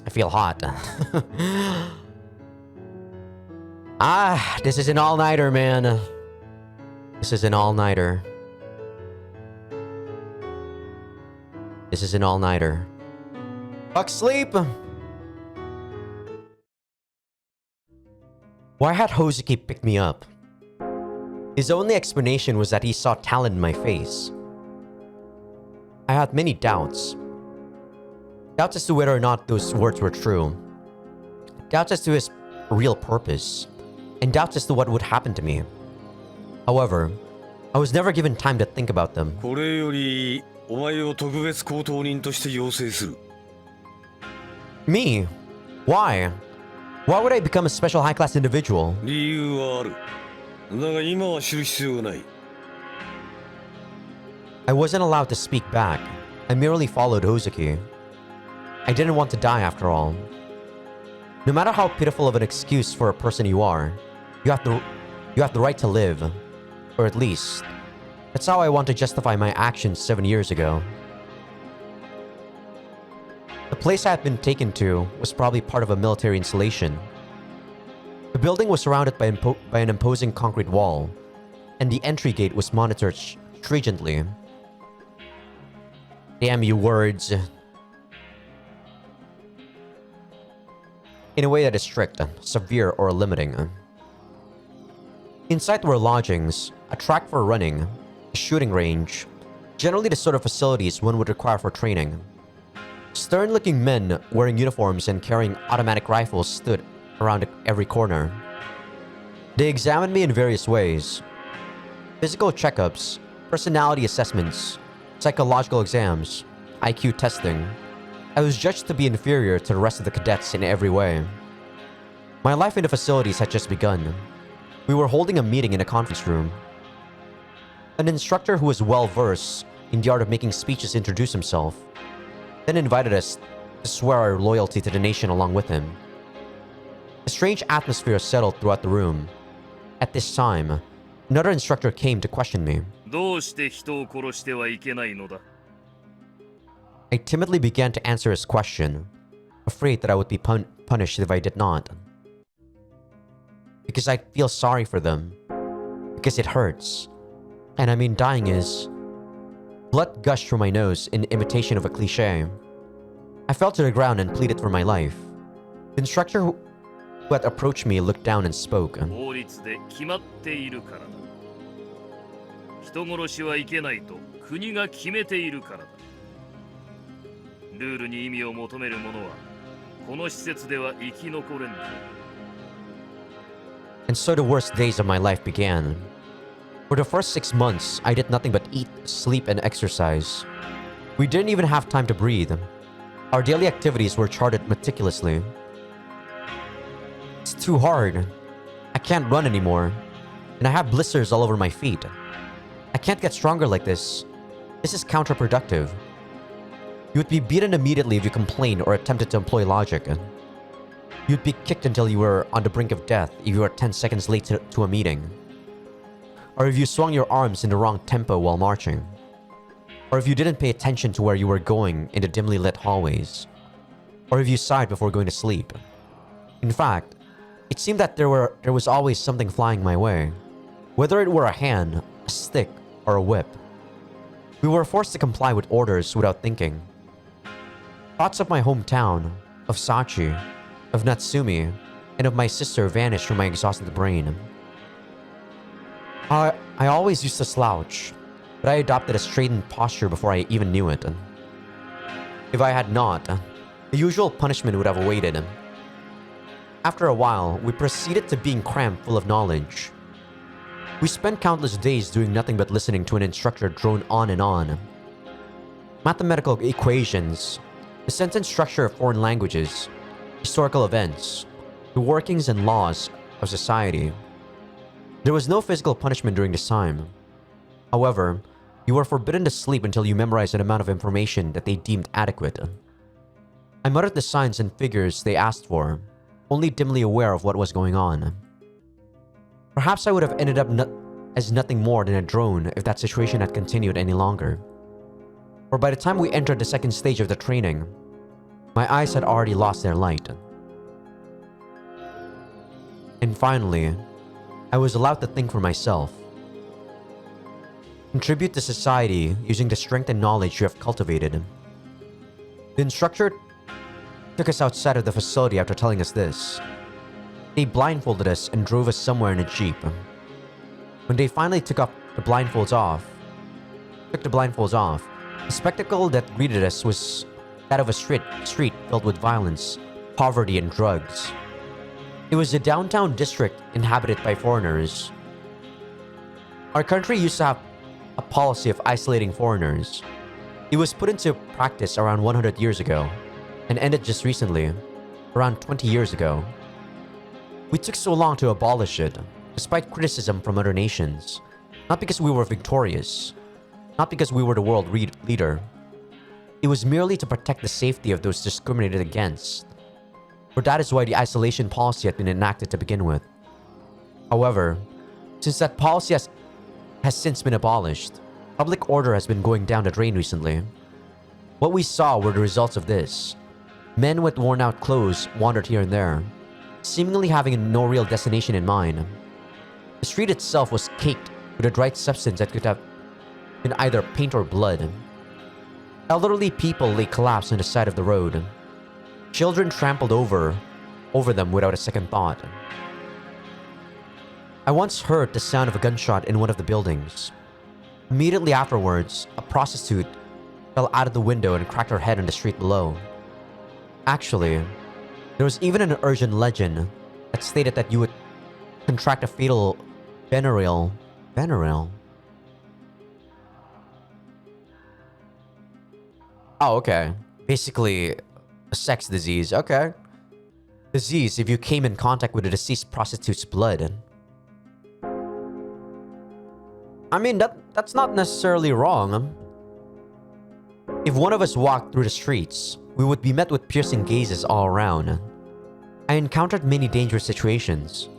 I feel hot. This is an all-nighter, man. This is an all-nighter. This is an all-nighter. Fuck sleep! Why had Hozuki pick me up? His only explanation was that he saw talent in my face. I had many doubts. Doubts as to whether or not those words were true. Doubts as to his real purpose. And doubts as to what would happen to me. However, I was never given time to think about them. Me? Why? Why would I become a special high-class individual? I wasn't allowed to speak back. I merely followed Hozuki. I didn't want to die after all. No matter how pitiful of an excuse for a person you are, you have the right to live. Or at least, that's how I want to justify my actions 7 years ago. The place I had been taken to was probably part of a military installation. The building was surrounded by an imposing concrete wall, and the entry gate was monitored stringently. Damn you words. In a way that is strict, severe, or limiting. Inside were lodgings, a track for running, a shooting range, generally the sort of facilities one would require for training. Stern-looking men wearing uniforms and carrying automatic rifles stood around every corner. They examined me in various ways. Physical checkups, personality assessments, psychological exams, IQ testing. I was judged to be inferior to the rest of the cadets in every way. My life in the facilities had just begun. We were holding a meeting in a conference room. An instructor who was well-versed in the art of making speeches introduced himself, then invited us to swear our loyalty to the nation along with him. A strange atmosphere settled throughout the room. At this time, another instructor came to question me. I timidly began to answer his question, afraid that I would be punished if I did not. Because I feel sorry for them. Because it hurts. And I mean, dying is... Blood gushed from my nose in imitation of a cliché. I fell to the ground and pleaded for my life. The instructor who had approached me looked down and spoke. And so the worst days of my life began. For the first 6 months, I did nothing but eat, sleep, and exercise. We didn't even have time to breathe. Our daily activities were charted meticulously. It's too hard. I can't run anymore. And I have blisters all over my feet. I can't get stronger like this. This is counterproductive. You would be beaten immediately if you complained or attempted to employ logic. You'd be kicked until you were on the brink of death if you were 10 seconds late to a meeting. Or if you swung your arms in the wrong tempo while marching. Or if you didn't pay attention to where you were going in the dimly lit hallways. Or if you sighed before going to sleep. In fact, it seemed that there was always something flying my way. Whether it were a hand, a stick, or a whip. We were forced to comply with orders without thinking. Thoughts of my hometown, of Sachi, of Natsumi, and of my sister vanished from my exhausted brain. I always used to slouch, but I adopted a straightened posture before I even knew it. If I had not, the usual punishment would have awaited. After a while, we proceeded to being crammed full of knowledge. We spent countless days doing nothing but listening to an instructor drone on and on. Mathematical equations, the sentence structure of foreign languages, historical events, the workings and laws of society. There was no physical punishment during this time. However, you were forbidden to sleep until you memorized an amount of information that they deemed adequate. I muttered the signs and figures they asked for, only dimly aware of what was going on. Perhaps I would have ended up as nothing more than a drone if that situation had continued any longer. For by the time we entered the second stage of the training, My eyes had already lost their light. And finally, I was allowed to think for myself. Contribute to society using the strength and knowledge you have cultivated. The instructor took us outside of the facility after telling us this. They blindfolded us and drove us somewhere in a jeep. When they finally took the blindfolds off, the spectacle that greeted us was that of a street filled with violence, poverty, and drugs. It was a downtown district inhabited by foreigners. Our country used to have a policy of isolating foreigners. It was put into practice around 100 years ago and ended just recently, around 20 years ago. We took so long to abolish it, despite criticism from other nations, not because we were victorious, not because we were the world leader. It was merely to protect the safety of those discriminated against. For that is why the isolation policy had been enacted to begin with. However, since that policy has since been abolished, public order has been going down the drain recently. What we saw were the results of this. Men with worn out clothes wandered here and there, seemingly having no real destination in mind. The street itself was caked with a dried substance that could have been either paint or blood. Elderly people lay collapsed on the side of the road. Children trampled over them without a second thought. I once heard the sound of a gunshot in one of the buildings. Immediately afterwards, a prostitute fell out of the window and cracked her head on the street below. Actually, there was even an urgent legend that stated that you would contract a fatal venereal. Oh, okay. Basically, a sex disease. Okay. Disease if you came in contact with a deceased prostitute's blood. I mean, that's not necessarily wrong. If one of us walked through the streets, we would be met with piercing gazes all around. I encountered many dangerous situations.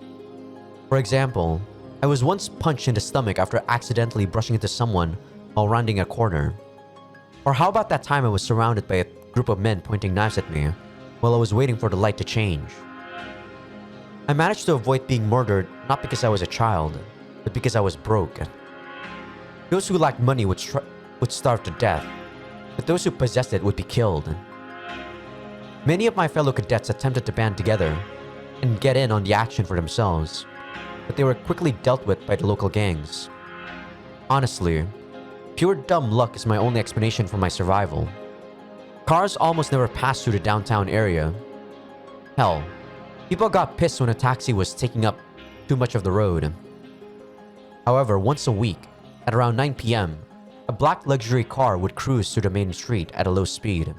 For example, I was once punched in the stomach after accidentally brushing into someone while rounding a corner. Or how about that time I was surrounded by a group of men pointing knives at me while I was waiting for the light to change. I managed to avoid being murdered not because I was a child, but because I was broke. Those who lacked money would starve to death, but those who possessed it would be killed. Many of my fellow cadets attempted to band together and get in on the action for themselves, but they were quickly dealt with by the local gangs. Honestly, pure dumb luck is my only explanation for my survival. Cars almost never passed through the downtown area. Hell, people got pissed when a taxi was taking up too much of the road. However, once a week, at around 9 p.m., a black luxury car would cruise through the main street at a low speed.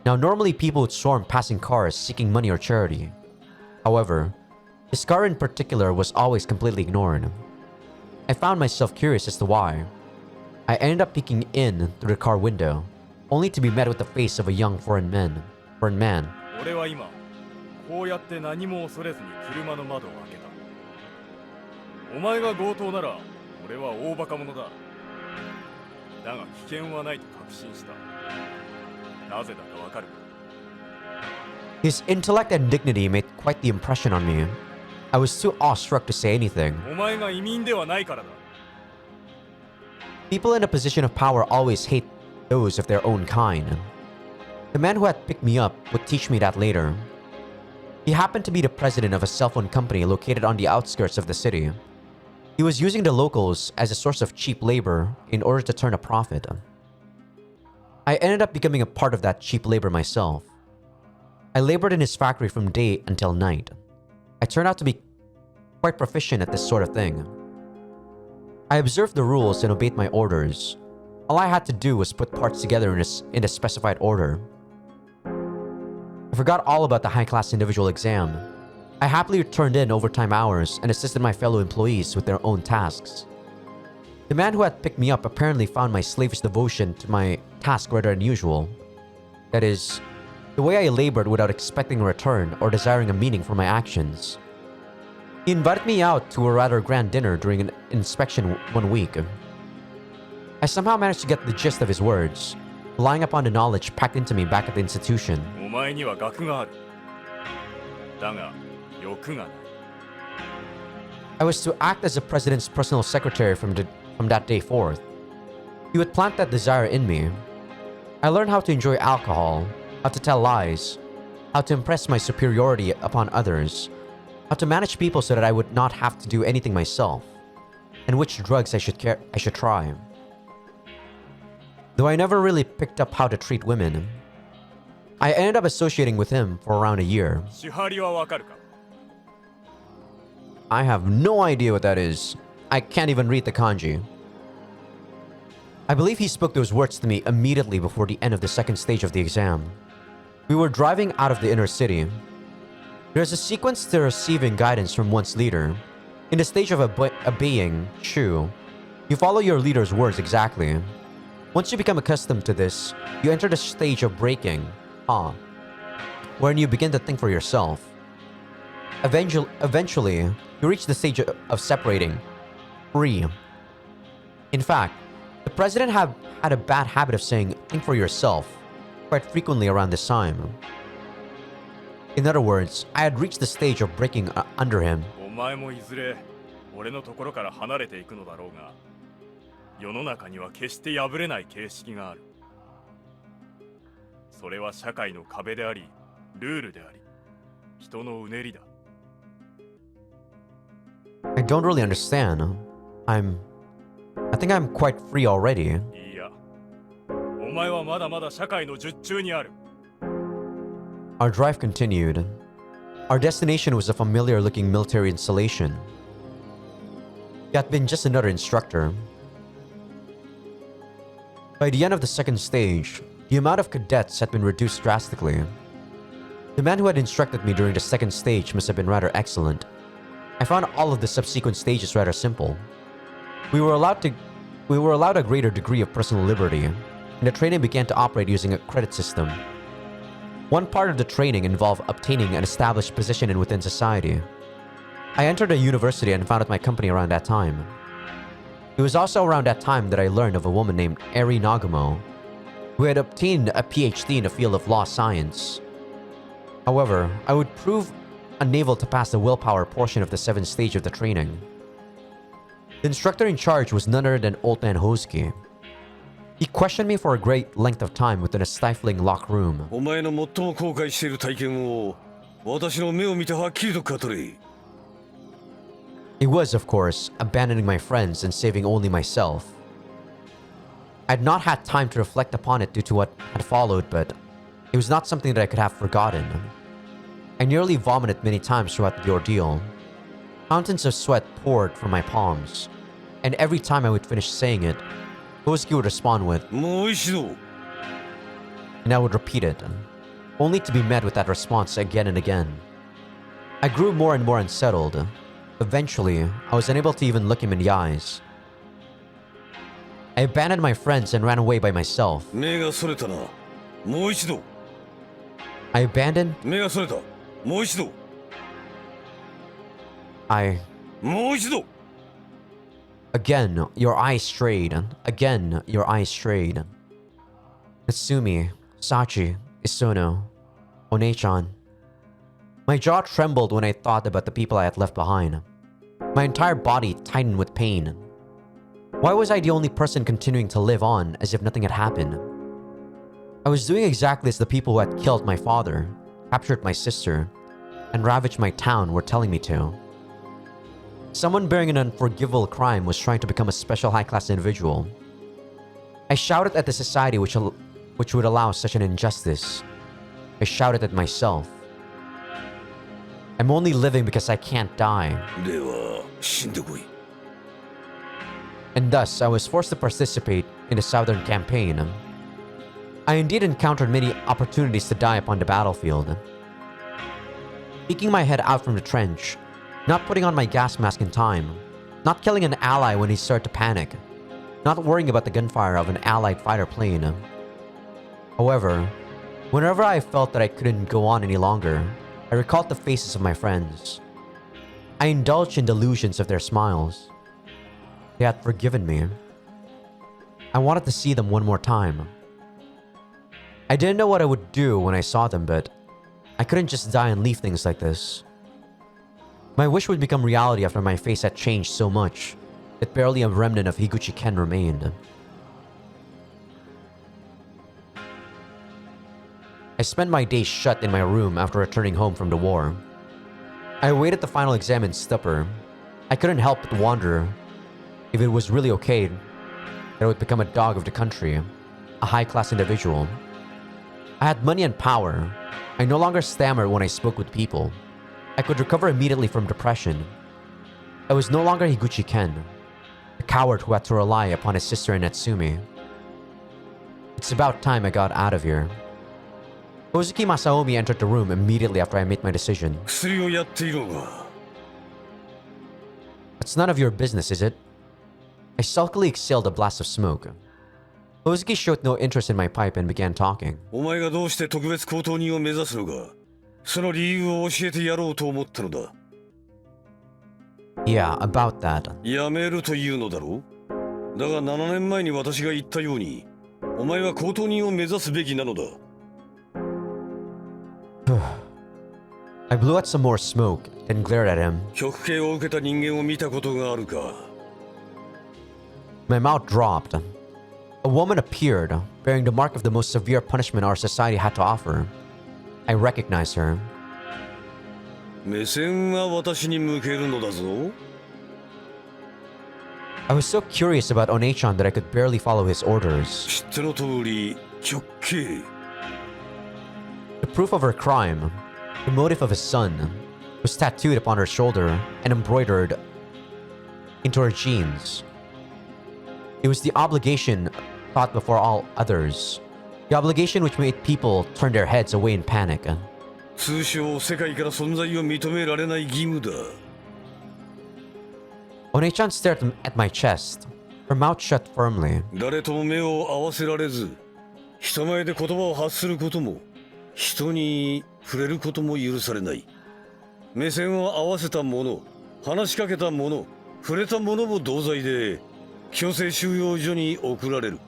Now, normally people would swarm passing cars seeking money or charity. However, this car in particular was always completely ignored. I found myself curious as to why. I ended up peeking in through the car window, only to be met with the face of a young foreign man. 俺は今こうやって何も恐れずに車の窓を開けた。お前が強盗なら俺は大バカ者だ。だが危険はないと確信した。なぜだかわかるか？ His intellect and dignity made quite the impression on me. I was too awestruck to say anything. お前が移民ではないからだ。 People in a position of power always hate those of their own kind. The man who had picked me up would teach me that later. He happened to be the president of a cell phone company located on the outskirts of the city. He was using the locals as a source of cheap labor in order to turn a profit. I ended up becoming a part of that cheap labor myself. I labored in his factory from day until night. I turned out to be quite proficient at this sort of thing. I observed the rules and obeyed my orders. All I had to do was put parts together in a specified order. I forgot all about the high-class individual exam. I happily turned in overtime hours and assisted my fellow employees with their own tasks. The man who had picked me up apparently found my slavish devotion to my task rather unusual. That is, the way I labored without expecting a return or desiring a meaning for my actions. He invited me out to a rather grand dinner during an inspection one week. I somehow managed to get the gist of his words. relying upon the knowledge packed into me back at the institution. お前には学がある。だが、欲がない。 I was to act as the president's personal secretary from that day forth. He would plant that desire in me. I learned how to enjoy alcohol, how to tell lies, how to impress my superiority upon others, how to manage people so that I would not have to do anything myself, and which drugs I should try. Though I never really picked up how to treat women, I ended up associating with him for around a year. 支張りはわかるか？ I have no idea what that is. I can't even read the kanji. I believe he spoke those words to me immediately before the end of the second stage of the exam. We were driving out of the inner city. There's a sequence to receiving guidance from one's leader. In the stage of obeying, shu, you follow your leader's words exactly. Once you become accustomed to this, you enter the stage of breaking, wherein you begin to think for yourself. Eventually, you reach the stage of separating, free. In fact, the president had a bad habit of saying, think for yourself, quite frequently around this time. In other words, I had reached the stage of breaking under him. お前もいずれ俺のところから離れていくのだろうが、世の中には決して破れない形式がある。それは社会の壁であり、ルールであり、人のうねりだ。 I don't really understand. I think I'm quite free already. いや、お前はまだまだ社会の術中にある。 Our drive continued. Our destination was a familiar-looking military installation. He had been just another instructor. By the end of the second stage, the amount of cadets had been reduced drastically. The man who had instructed me during the second stage must have been rather excellent. I found all of the subsequent stages rather simple. We were allowed a greater degree of personal liberty, and the training began to operate using a credit system. One part of the training involved obtaining an established position within society. I entered a university and founded my company around that time. It was also around that time that I learned of a woman named Eri Nagumo, who had obtained a PhD in the field of law science. However, I would prove unable to pass the willpower portion of the 7th stage of the training. The instructor in charge was none other than Old Man Hosuke. He questioned me for a great length of time within a stifling locked room. お前の最も後悔している体験を私の目を見てはっきりと語れ。 It was, of course, abandoning my friends and saving only myself. I had not had time to reflect upon it due to what had followed, but it was not something that I could have forgotten. I nearly vomited many times throughout the ordeal. Fountains of sweat poured from my palms, and every time I would finish saying it, Hosuke would respond with, もう一度。 and I would repeat it, only to be met with that response again and again. I grew more and more unsettled. Eventually, I was unable to even look him in the eyes. I abandoned my friends and ran away by myself. 目がそれたな。もう一度。 I abandoned. 目がそれた。もう一度。もう一度。 Again, your eyes strayed. Again, your eyes strayed. Natsumi, Sachi, Isono, One-chan. My jaw trembled when I thought about the people I had left behind. My entire body tightened with pain. Why was I the only person continuing to live on as if nothing had happened? I was doing exactly as the people who had killed my father, captured my sister, and ravaged my town were telling me to. Someone bearing an unforgivable crime was trying to become a special high-class individual. I shouted at the society which would allow such an injustice. I shouted at myself. I'm only living because I can't die. では、死んでこい。 And thus, I was forced to participate in the Southern Campaign. I indeed encountered many opportunities to die upon the battlefield. Peeking my head out from the trench, not putting on my gas mask in time, not killing an ally when he started to panic, not worrying about the gunfire of an allied fighter plane. However, whenever I felt that I couldn't go on any longer, I recalled the faces of my friends. I indulged in delusions of their smiles. They had forgiven me. I wanted to see them one more time. I didn't know what I would do when I saw them, but I couldn't just die and leave things like this. My wish would become reality after my face had changed so much that barely a remnant of Higuchi Ken remained. I spent my days shut in my room after returning home from the war. I awaited the final exam in stupor. I couldn't help but wonder if it was really okay that I would become a dog of the country, a high-class individual. I had money and power. I no longer stammered when I spoke with people. I could recover immediately from depression. I was no longer Higuchi Ken, the coward who had to rely upon his sister in Natsumi. It's about time I got out of here. Kozuki Masaomi entered the room immediately after I made my decision. 薬をやっているのか。 It's none of your business, is it? I sulkily exhaled a blast of smoke. Kozuki showed no interest in my pipe and began talking. お前がどうして特別高等人を目指すのか、その理由を教えてやろうと思ったのだ。 Yeah, about that. やめるというのだろう。だが7年前に私が言ったように、お前は高等人を目指すべきなのだ。 I blew out some more smoke, then glared at him. 極刑を受けた人間を見たことがあるか。 My mouth dropped. A woman appeared, bearing the mark of the most severe punishment our society had to offer. I recognized her. 目線は私に向けるのだぞ。 I was so curious about One-chan that I could barely follow his orders. 知っての通り、極刑。 The proof of her crime, the motive of his son, was tattooed upon her shoulder and embroidered into her jeans. It was the obligation thought before all others. The obligation which made people turn their heads away in panic. 通称世界から存在を認められない義務だ。 One-chan stared at my chest, her mouth shut firmly. 誰とも目を合わせられず、人前で言葉を発することも、人に触れることも許されない。目線を合わせた者、話しかけた者、触れた者も同罪で、強制収容所に送られる。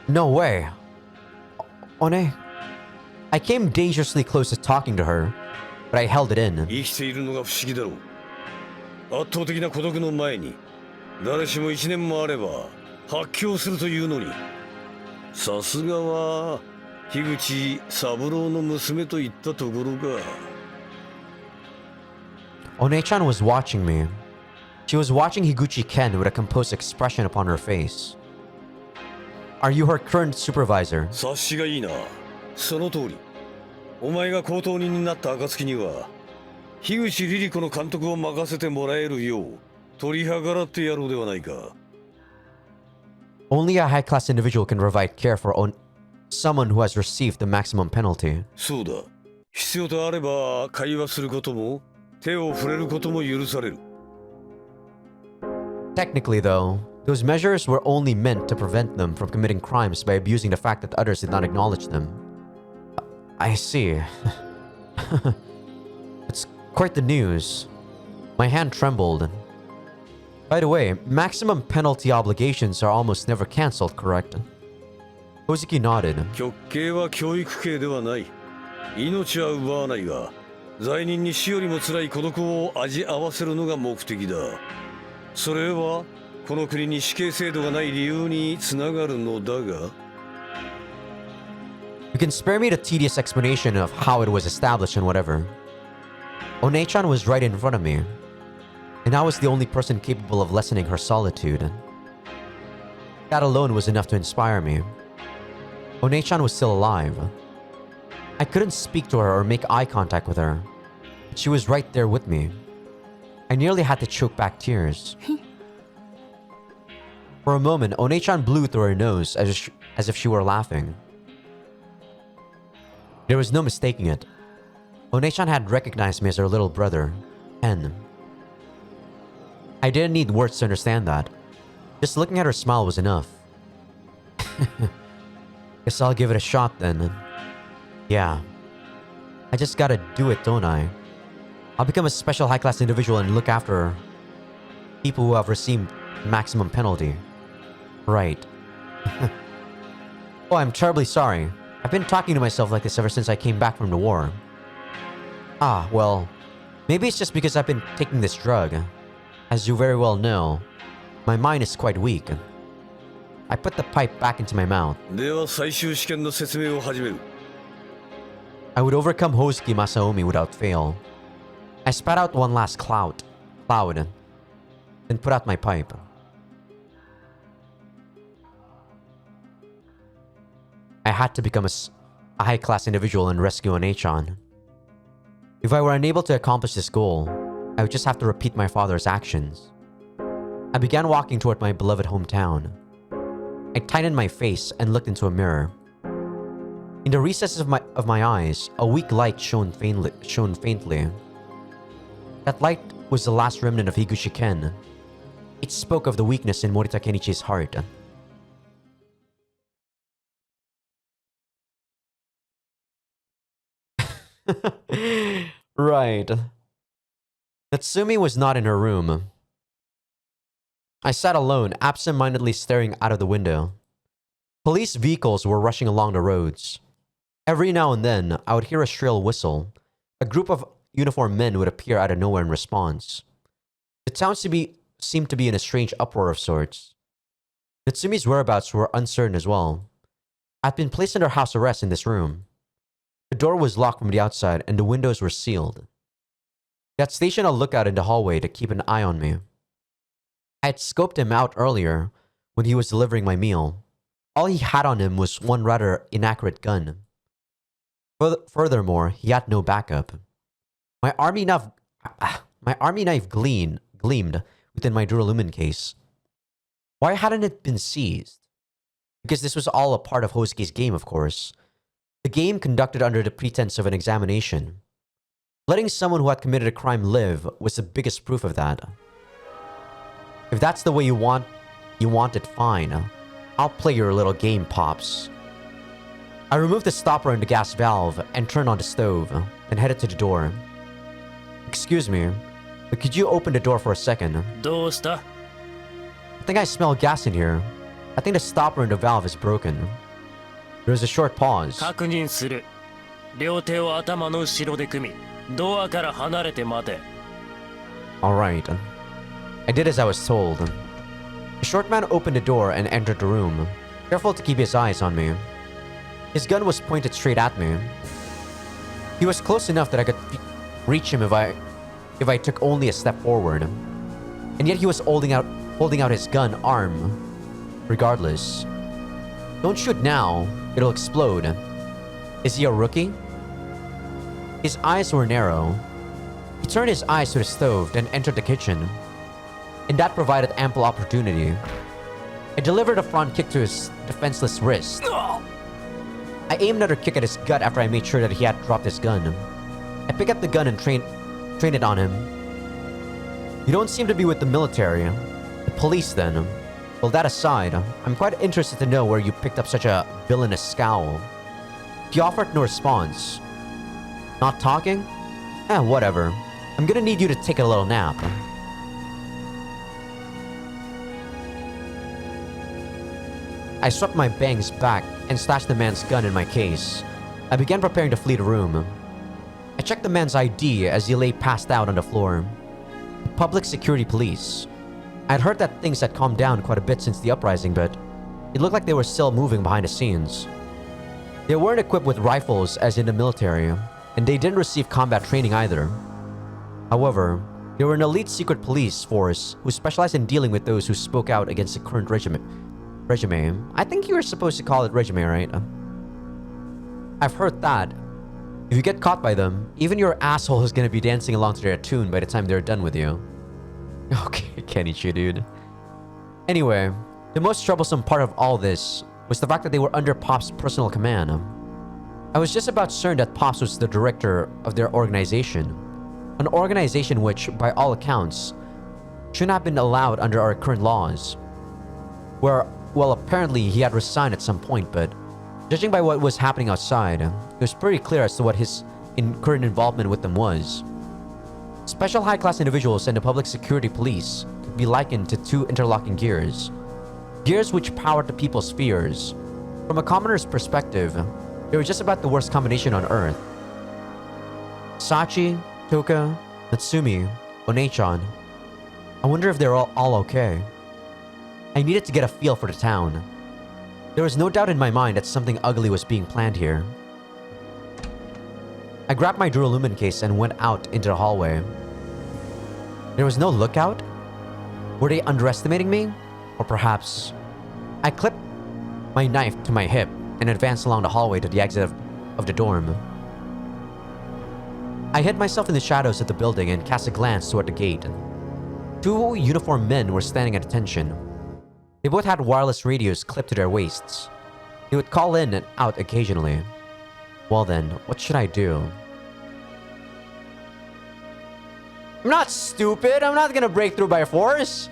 No way. One, I came dangerously close to talking to her, but I held it in. 生きているのが不思議だろう。圧倒的な孤独の前に、誰しも1年もあれば発狂するというのに、さすがは樋口三郎の娘といったところか。 One-chan was watching me. She was watching Higuchi Ken with a composed expression upon her face. Are you her current supervisor? 察しがいいな。その通り。お前が高等人になった暁には、樋口リリ子の監督を任せてもらえるよう取り計らってやろうではないか。 Only a high-class individual can provide care for someone who has received the maximum penalty. そうだ。必要とあれば会話することも手を触れることも許される。 Technically, though, those measures were only meant to prevent them from committing crimes by abusing the fact that others did not acknowledge them. I see. It's quite the news. My hand trembled. By the way, maximum penalty obligations are almost never cancelled, correct? Kozuki nodded. 極刑は教育刑ではない。命は奪わないが、罪人に死よりも辛い孤独を味合わせるのが目的だ。それはこの国に死刑制度がない理由につながるのだが。 You can spare me the tedious explanation of how it was established and whatever. One-chan was right in front of me, and I was the only person capable of lessening her solitude. That alone was enough to inspire me. One-chan was still alive. I couldn't speak to her or make eye contact with her, but she was right there with me. I nearly had to choke back tears. For a moment, One-chan blew through her nose as if she were laughing. There was no mistaking it. One-chan had recognized me as her little brother, Ken. I didn't need words to understand that. Just looking at her smile was enough. Guess I'll give it a shot then. Yeah. I just gotta do it, don't I? I'll become a special high-class individual and look after people who have received maximum penalty. Right. Oh, I'm terribly sorry. I've been talking to myself like this ever since I came back from the war. Ah, well, maybe it's just because I've been taking this drug. As you very well know, my mind is quite weak. I put the pipe back into my mouth. では最終試験の説明を始める。 I would overcome Hosuke Masaomi without fail. I spat out one last cloud, then put out my pipe. I had to become a high-class individual and rescue Onei-chan. If I were unable to accomplish this goal, I would just have to repeat my father's actions. I began walking toward my beloved hometown. I tightened my face and looked into a mirror. In the recesses of my eyes, a weak light shone faintly. That light was the last remnant of Higuchi Ken. It spoke of the weakness in Morita Kenichi's heart. Right. Natsumi was not in her room. I sat alone, absent-mindedly staring out of the window. Police vehicles were rushing along the roads. Every now and then, I would hear a shrill whistle. A group of uniformed men would appear out of nowhere in response. The town seemed to be in a strange uproar of sorts. Natsumi's whereabouts were uncertain as well. I'd been placed under house arrest in this room. The door was locked from the outside and the windows were sealed. They had stationed a lookout in the hallway to keep an eye on me. I had scoped him out earlier when he was delivering my meal. All he had on him was one rather inaccurate gun. Furthermore, he had no backup. My army knife gleamed within my duralumin case. Why hadn't it been seized? Because this was all a part of Hosuke's game, of course. The game conducted under the pretense of an examination. Letting someone who had committed a crime live was the biggest proof of that. If that's the way you want it, fine. I'll play your little game, Pops. I removed the stopper on the gas valve and turned on the stove, then headed to the door. Excuse me, but could you open the door for a second? どうした? I think I smell gas in here. I think the stopper in the valve is broken. There was a short pause. 確認する。両手を頭の後ろで組み、ドアから離れて待て。 Alright. I did as I was told. The short man opened the door and entered the room, careful to keep his eyes on me. His gun was pointed straight at me. He was close enough that I could reach him if I took only a step forward. And yet he was holding out his gun arm. Regardless. Don't shoot now, it'll explode. Is he a rookie? His eyes were narrow. He turned his eyes to the stove, then entered the kitchen. And that provided ample opportunity. I delivered a front kick to his defenseless wrist. I aimed another kick at his gut after I made sure that he had dropped his gun. I picked up the gun and trained it on him. You don't seem to be with the military. The police, then. Well, that aside, I'm quite interested to know where you picked up such a villainous scowl. He offered no response. Not talking? Whatever. I'm gonna need you to take a little nap. I swept my bangs back and stashed the man's gun in my case. I began preparing to flee the room. I checked the man's ID as he lay passed out on the floor. Public security police. I'd heard that things had calmed down quite a bit since the uprising, but it looked like they were still moving behind the scenes. They weren't equipped with rifles as in the military, and they didn't receive combat training either. However, they were an elite secret police force who specialized in dealing with those who spoke out against the current regime. I think you were supposed to call it regime, right? I've heard that if you get caught by them, even your asshole is gonna be dancing along to their tune by the time they're done with you. Okay, Kenichi, dude. Anyway, the most troublesome part of all this was the fact that they were under Pop's personal command. I was just about certain that Pops was the director of their organization. An organization which, by all accounts, shouldn't have been allowed under our current laws. Well, apparently he had resigned at some point, but judging by what was happening outside, it was pretty clear as to what his current involvement with them was. Special high-class individuals and the public security police could be likened to two interlocking gears. Gears which powered the people's fears, From a commoner's perspective, they were just about the worst combination on Earth. Sachi, Toka, Natsumi, One-chan. I wonder if they're all okay. I needed to get a feel for the town. There was no doubt in my mind that something ugly was being planned here. I grabbed my Duralumin case and went out into the hallway. There was no lookout? Were they underestimating me? Or perhaps... I clipped my knife to my hip and advanced along the hallway to the exit of the dorm. I hid myself in the shadows of the building and cast a glance toward the gate. Two uniformed men were standing at attention. They both had wireless radios clipped to their waists. They would call in and out occasionally. Well then, what should I do? I'm not stupid. I'm not gonna break through by force.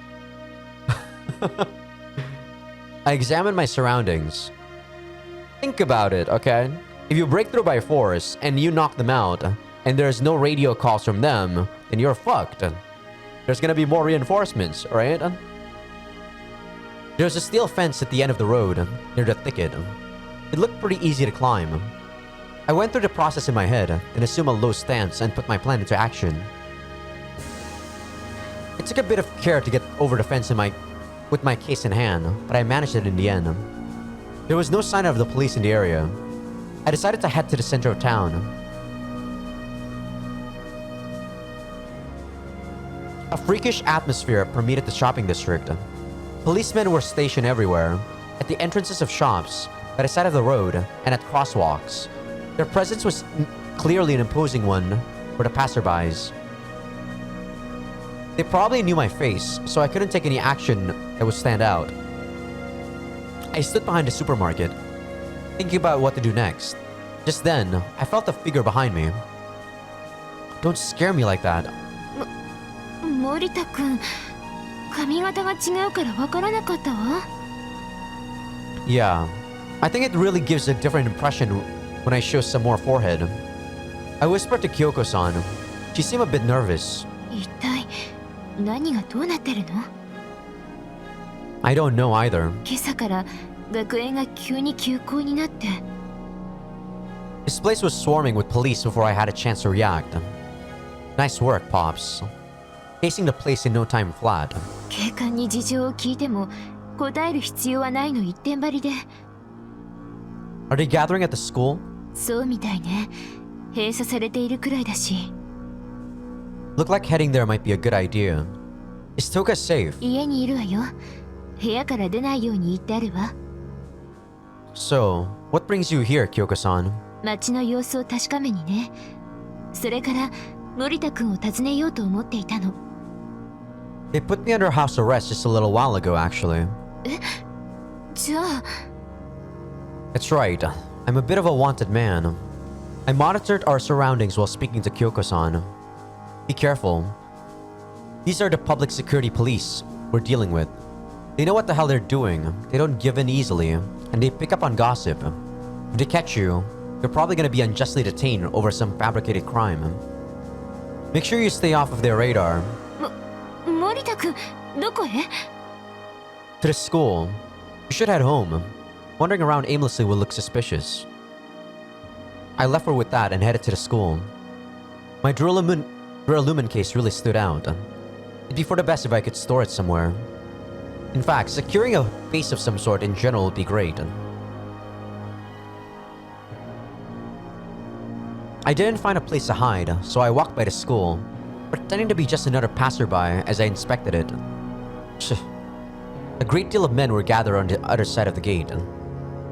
I examined my surroundings. Think about it, okay? If you break through by force and you knock them out, and there's no radio calls from them, then you're fucked. There's gonna be more reinforcements, right? There's a steel fence at the end of the road, near the thicket. It looked pretty easy to climb. I went through the process in my head, and assumed a low stance and put my plan into action. It took a bit of care to get over the fence with my case in hand, but I managed it in the end. There was no sign of the police in the area. I decided to head to the center of town. A freakish atmosphere permeated the shopping district. Policemen were stationed everywhere, at the entrances of shops, by the side of the road, and at crosswalks. Their presence was clearly an imposing one for the passerbys. They probably knew my face, so I couldn't take any action that would stand out. I stood behind the supermarket, thinking about what to do next. Just then, I felt a figure behind me. Don't scare me like that. 森田君、髪型が違うからわからなかったわ。Yeah, I think it really gives a different impression when I show some more forehead. I whispered to Kyoko-san. She seemed a bit nervous. 一体何がどうなってるの？ I don't know either. 今朝から学園が急に休校になって。This place was swarming with police before I had a chance to react. Nice work, Pops. Casing the place in no time flat. 警官に事情を聞いても答える必要はないの一点張りで。Are they gathering at the school? そうみたいね。閉鎖されているくらいだし。Look like heading there might be a good idea. Is Toka safe? 家にいるわよ。部屋から出ないように言ってあるわ。So, what brings you here, Kyoko-san? 街の様子を確かめにね。それから森田君を訪ねようと思っていたの。They put me under house arrest just a little while ago, actually. じゃあ。That's right. I'm a bit of a wanted man. I monitored our surroundings while speaking to Kyoko-san. Be careful. These are the public security police we're dealing with. They know what the hell they're doing. They don't give in easily, and they pick up on gossip. If they catch you, you're probably gonna be unjustly detained over some fabricated crime. Make sure you stay off of their radar. 森田君、どこへ？ To the school. You should head home. Wandering around aimlessly will look suspicious. I left her with that and headed to the school. My Duralumin case really stood out. It'd be for the best if I could store it somewhere. In fact, securing a base of some sort in general would be great. I didn't find a place to hide, so I walked by the school, pretending to be just another passerby as I inspected it. A great deal of men were gathered on the other side of the gate.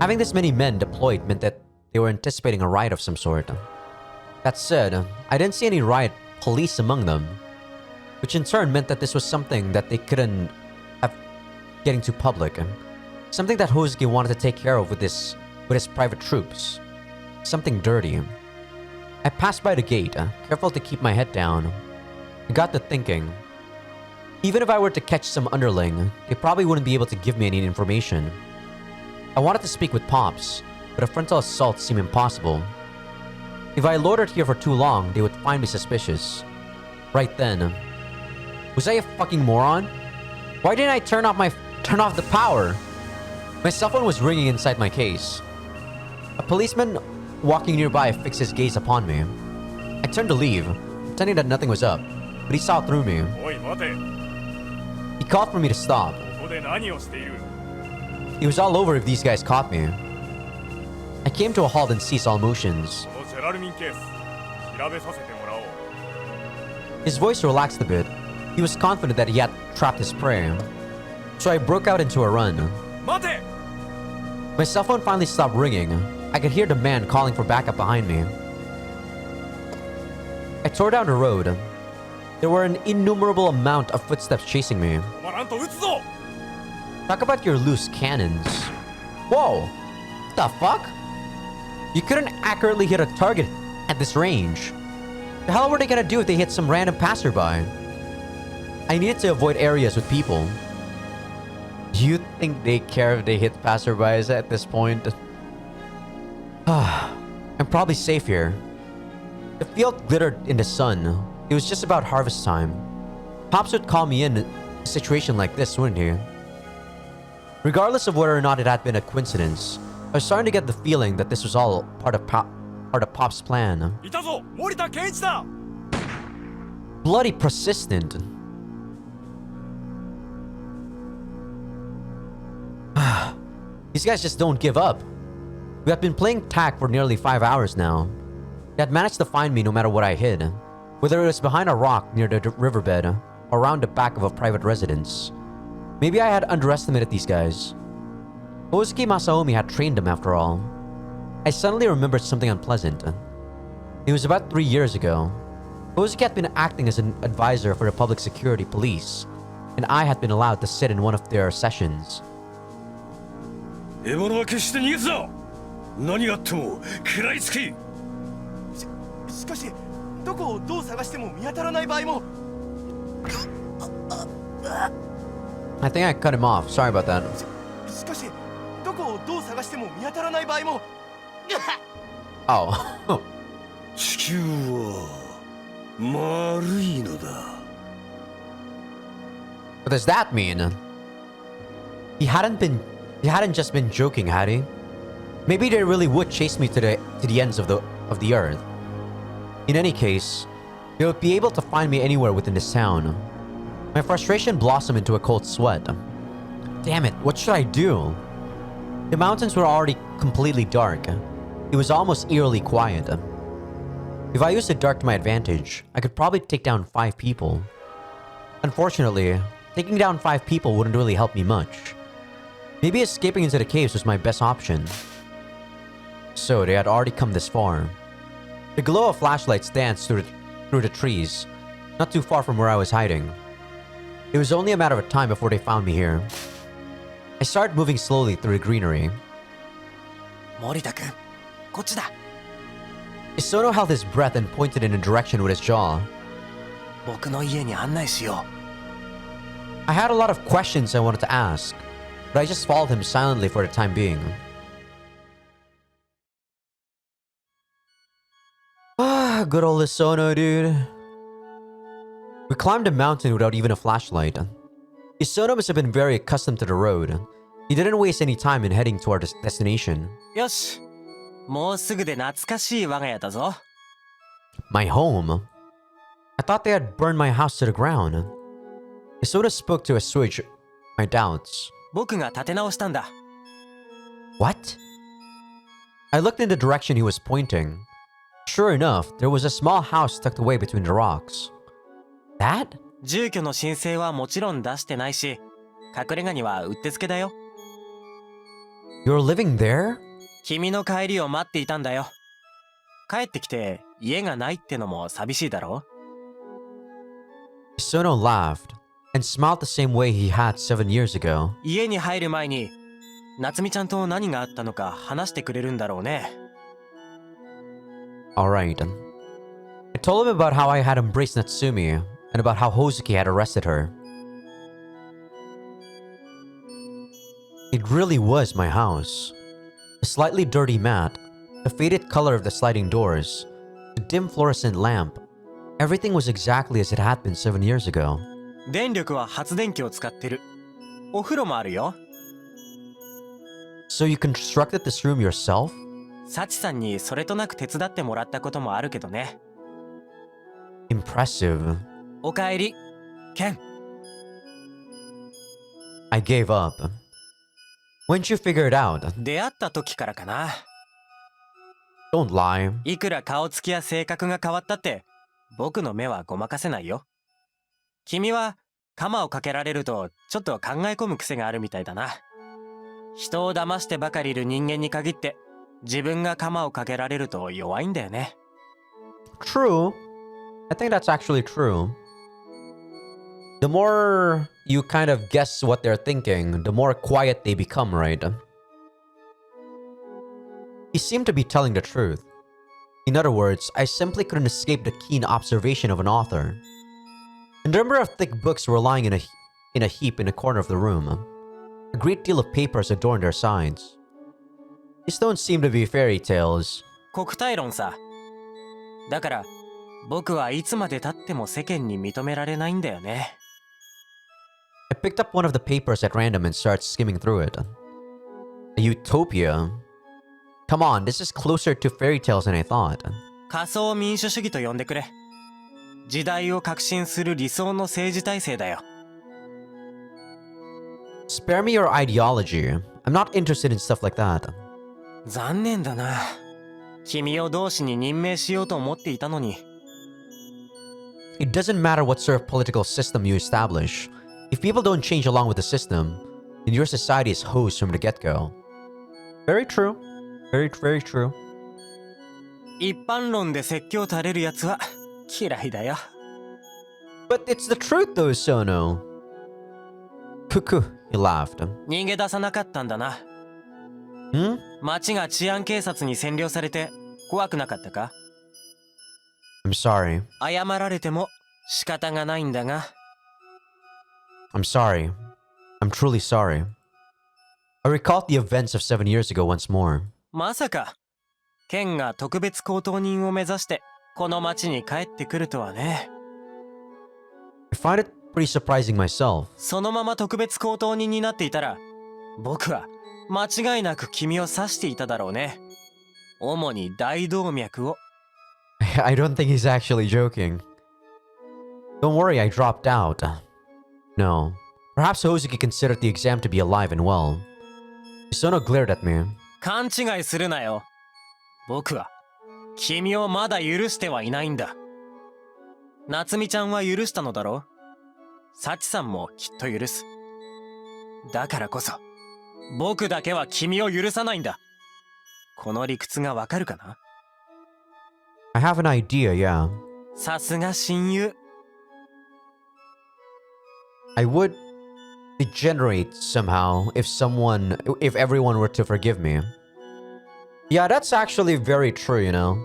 Having this many men deployed meant that they were anticipating a riot of some sort. That said, I didn't see any riot police among them, which in turn meant that this was something that they couldn't have getting too public. Something that Hosuke wanted to take care of with his private troops. Something dirty. I passed by the gate, careful to keep my head down. I got to thinking. Even if I were to catch some underling, they probably wouldn't be able to give me any information. I wanted to speak with Pops, but a frontal assault seemed impossible. If I loitered here for too long, they would find me suspicious. Right then. Was I a fucking moron? Why didn't I turn off the power? My cell phone was ringing inside my case. A policeman walking nearby fixed his gaze upon me. I turned to leave, pretending that nothing was up, but he saw through me. おい待て。 He called for me to stop. ここで何をしている？ He was all over if these guys caught me. I came to a halt and ceased all motions. このジェラルミンケース調べさせてもらおう。 His voice relaxed a bit. He was confident that he had trapped his prey. So I broke out into a run. 待て！ My cell phone finally stopped ringing. I could hear the man calling for backup behind me. I tore down the road. There were an innumerable amount of footsteps chasing me. 止まらんと撃つぞ！ Talk about your loose cannons. Whoa! What the fuck? You couldn't accurately hit a target at this range. The hell were they gonna do if they hit some random passerby? I needed to avoid areas with people. Do you think they care if they hit passerbys at this point? I'm probably safe here. The field glittered in the sun. It was just about harvest time. Pops would call me in a situation like this, wouldn't he? Regardless of whether or not it had been a coincidence, I was starting to get the feeling that this was all part of Pop's plan. いたぞ！森田健一だ！ Bloody persistent. These guys just don't give up. We have been playing tag for nearly 5 hours now. They had managed to find me no matter what I hid, whether it was behind a rock near the riverbed or around the back of a private residence. Maybe I had underestimated these guys. Hozuki Masaomi had trained them after all. I suddenly remembered something unpleasant. It was about 3 years ago. Hozuki had been acting as an advisor for the public security police, and I had been allowed to sit in one of their sessions. 獲物は決して逃げずな。何があっても食らいつき。しかしどこをどう探しても見当たらない場合も。 I think I cut him off. Sorry about that. しかしどこをどう探しても見当たらない場合も。 Oh. 地球は丸いのだ。 What does that mean? He hadn't just been joking, had he? Maybe they really would chase me to the ends of the earth. In any case, they would be able to find me anywhere within this town. My frustration blossomed into a cold sweat. Damn it, what should I do? The mountains were already completely dark. It was almost eerily quiet. If I used the dark to my advantage, I could probably take down 5 people. Unfortunately, taking down 5 people wouldn't really help me much. Maybe escaping into the caves was my best option. So they had already come this far. The glow of flashlights danced through the trees, not too far from where I was hiding. It was only a matter of time before they found me here. I started moving slowly through the greenery. 森田君、こっちだ。 Isono held his breath and pointed in a direction with his jaw. 僕の家に案内しよ I had a lot of questions I wanted to ask, but I just followed him silently for the time being. Ah, good old Isono, dude. We climbed a mountain without even a flashlight. Isono must have been very accustomed to the road. He didn't waste any time in heading toward his destination. う。よし。もうすぐで懐かしい我が家だぞ。 My home? I thought they had burned my house to the ground. Isono spoke to assuage my doubts. 僕が建て直したんだ。 What? I looked in the direction he was pointing. Sure enough, there was a small house tucked away between the rocks. That? 住居の申請はもちろん出してないし、隠れ家にはうってつけだよ。 You're living there? 君の帰りを待っていたんだよ。帰ってきて家がないってのも寂しいだろ。 Isono laughed and smiled the same way he had 7 years ago. 家に入る前に、夏美ちゃんと何があったのか話してくれるんだろうね。 Alright. I told him about how I had embraced Natsumi and about how Hozuki had arrested her. It really was my house. The slightly dirty mat, the faded color of the sliding doors, the dim fluorescent lamp. Everything was exactly as it had been 7 years ago. 電力は発電機を使ってる。お風呂もあるよ。So you constructed this room yourself? サチさんにそれとなく手伝ってもらったこともあるけどね。 Impressive. おかえり、ケン。 I gave up. When'd you figure it out? 出会った時からかな。 Don't lie. いくら顔つきや性格が変わったって僕の目はごまかせないよ。君はカマをかけられるとちょっと考え込む癖があるみたいだな。人を騙してばかりいる人間に限って自分がカマをかけられると弱いんだよね。 True. I think that's actually true. The more you kind of guess what they're thinking, the more quiet they become, right? He seemed to be telling the truth. In other words, I simply couldn't escape the keen observation of an author. A number of thick books were lying in a heap in a corner of the room. A great deal of papers adorned their sides. These don't seem to be fairy tales. 国体論さ。だから僕はいつまで経っても世間に認められないんだよね。 I picked up one of the papers at random and started skimming through it. A utopia? Come on, this is closer to fairy tales than I thought. 仮想民主主義と呼んでくれ。時代を革新する理想の政治体制だよ。 Spare me your ideology. I'm not interested in stuff like that. 残念だな。君を同志に任命しようと思っていたのに。 It doesn't matter what sort of political system you establish. If people don't change along with the system, then your society is hosed from the get-go. Very true. Very, very true. 一般論で説教垂れるやつは嫌いだよ。 But it's the truth though, Sono. Cuckoo, he laughed. 逃げ出さなかったんだな。 Hmm? 町が治安警察に占領されて怖くなかったか？ I'm sorry. 謝られても仕方がないんだが。 I'm sorry. I'm truly sorry. I recalled the events of 7 years ago once more. まさかケンが特別公当人を目指してこの町に帰ってくるとはね。 I find it pretty surprising myself. そのまま特別公当人になっていたら僕は間違いなく君を指していただろうね。主に大動脈を。 I don't think he's actually joking. Don't worry, I dropped out. No. Perhaps Hozuki considered the exam to be alive and well. Isono glared at me. 勘違いするなよ。僕は君をまだ許してはいないんだ。夏美ちゃんは許したのだろう。幸さんもきっと許す。だからこそ僕だけは君を許さないんだ。この理屈がわかるかな？ I have an idea, yeah. さすが親友。 I would degenerate somehow if everyone were to forgive me. Yeah, that's actually very true, you know.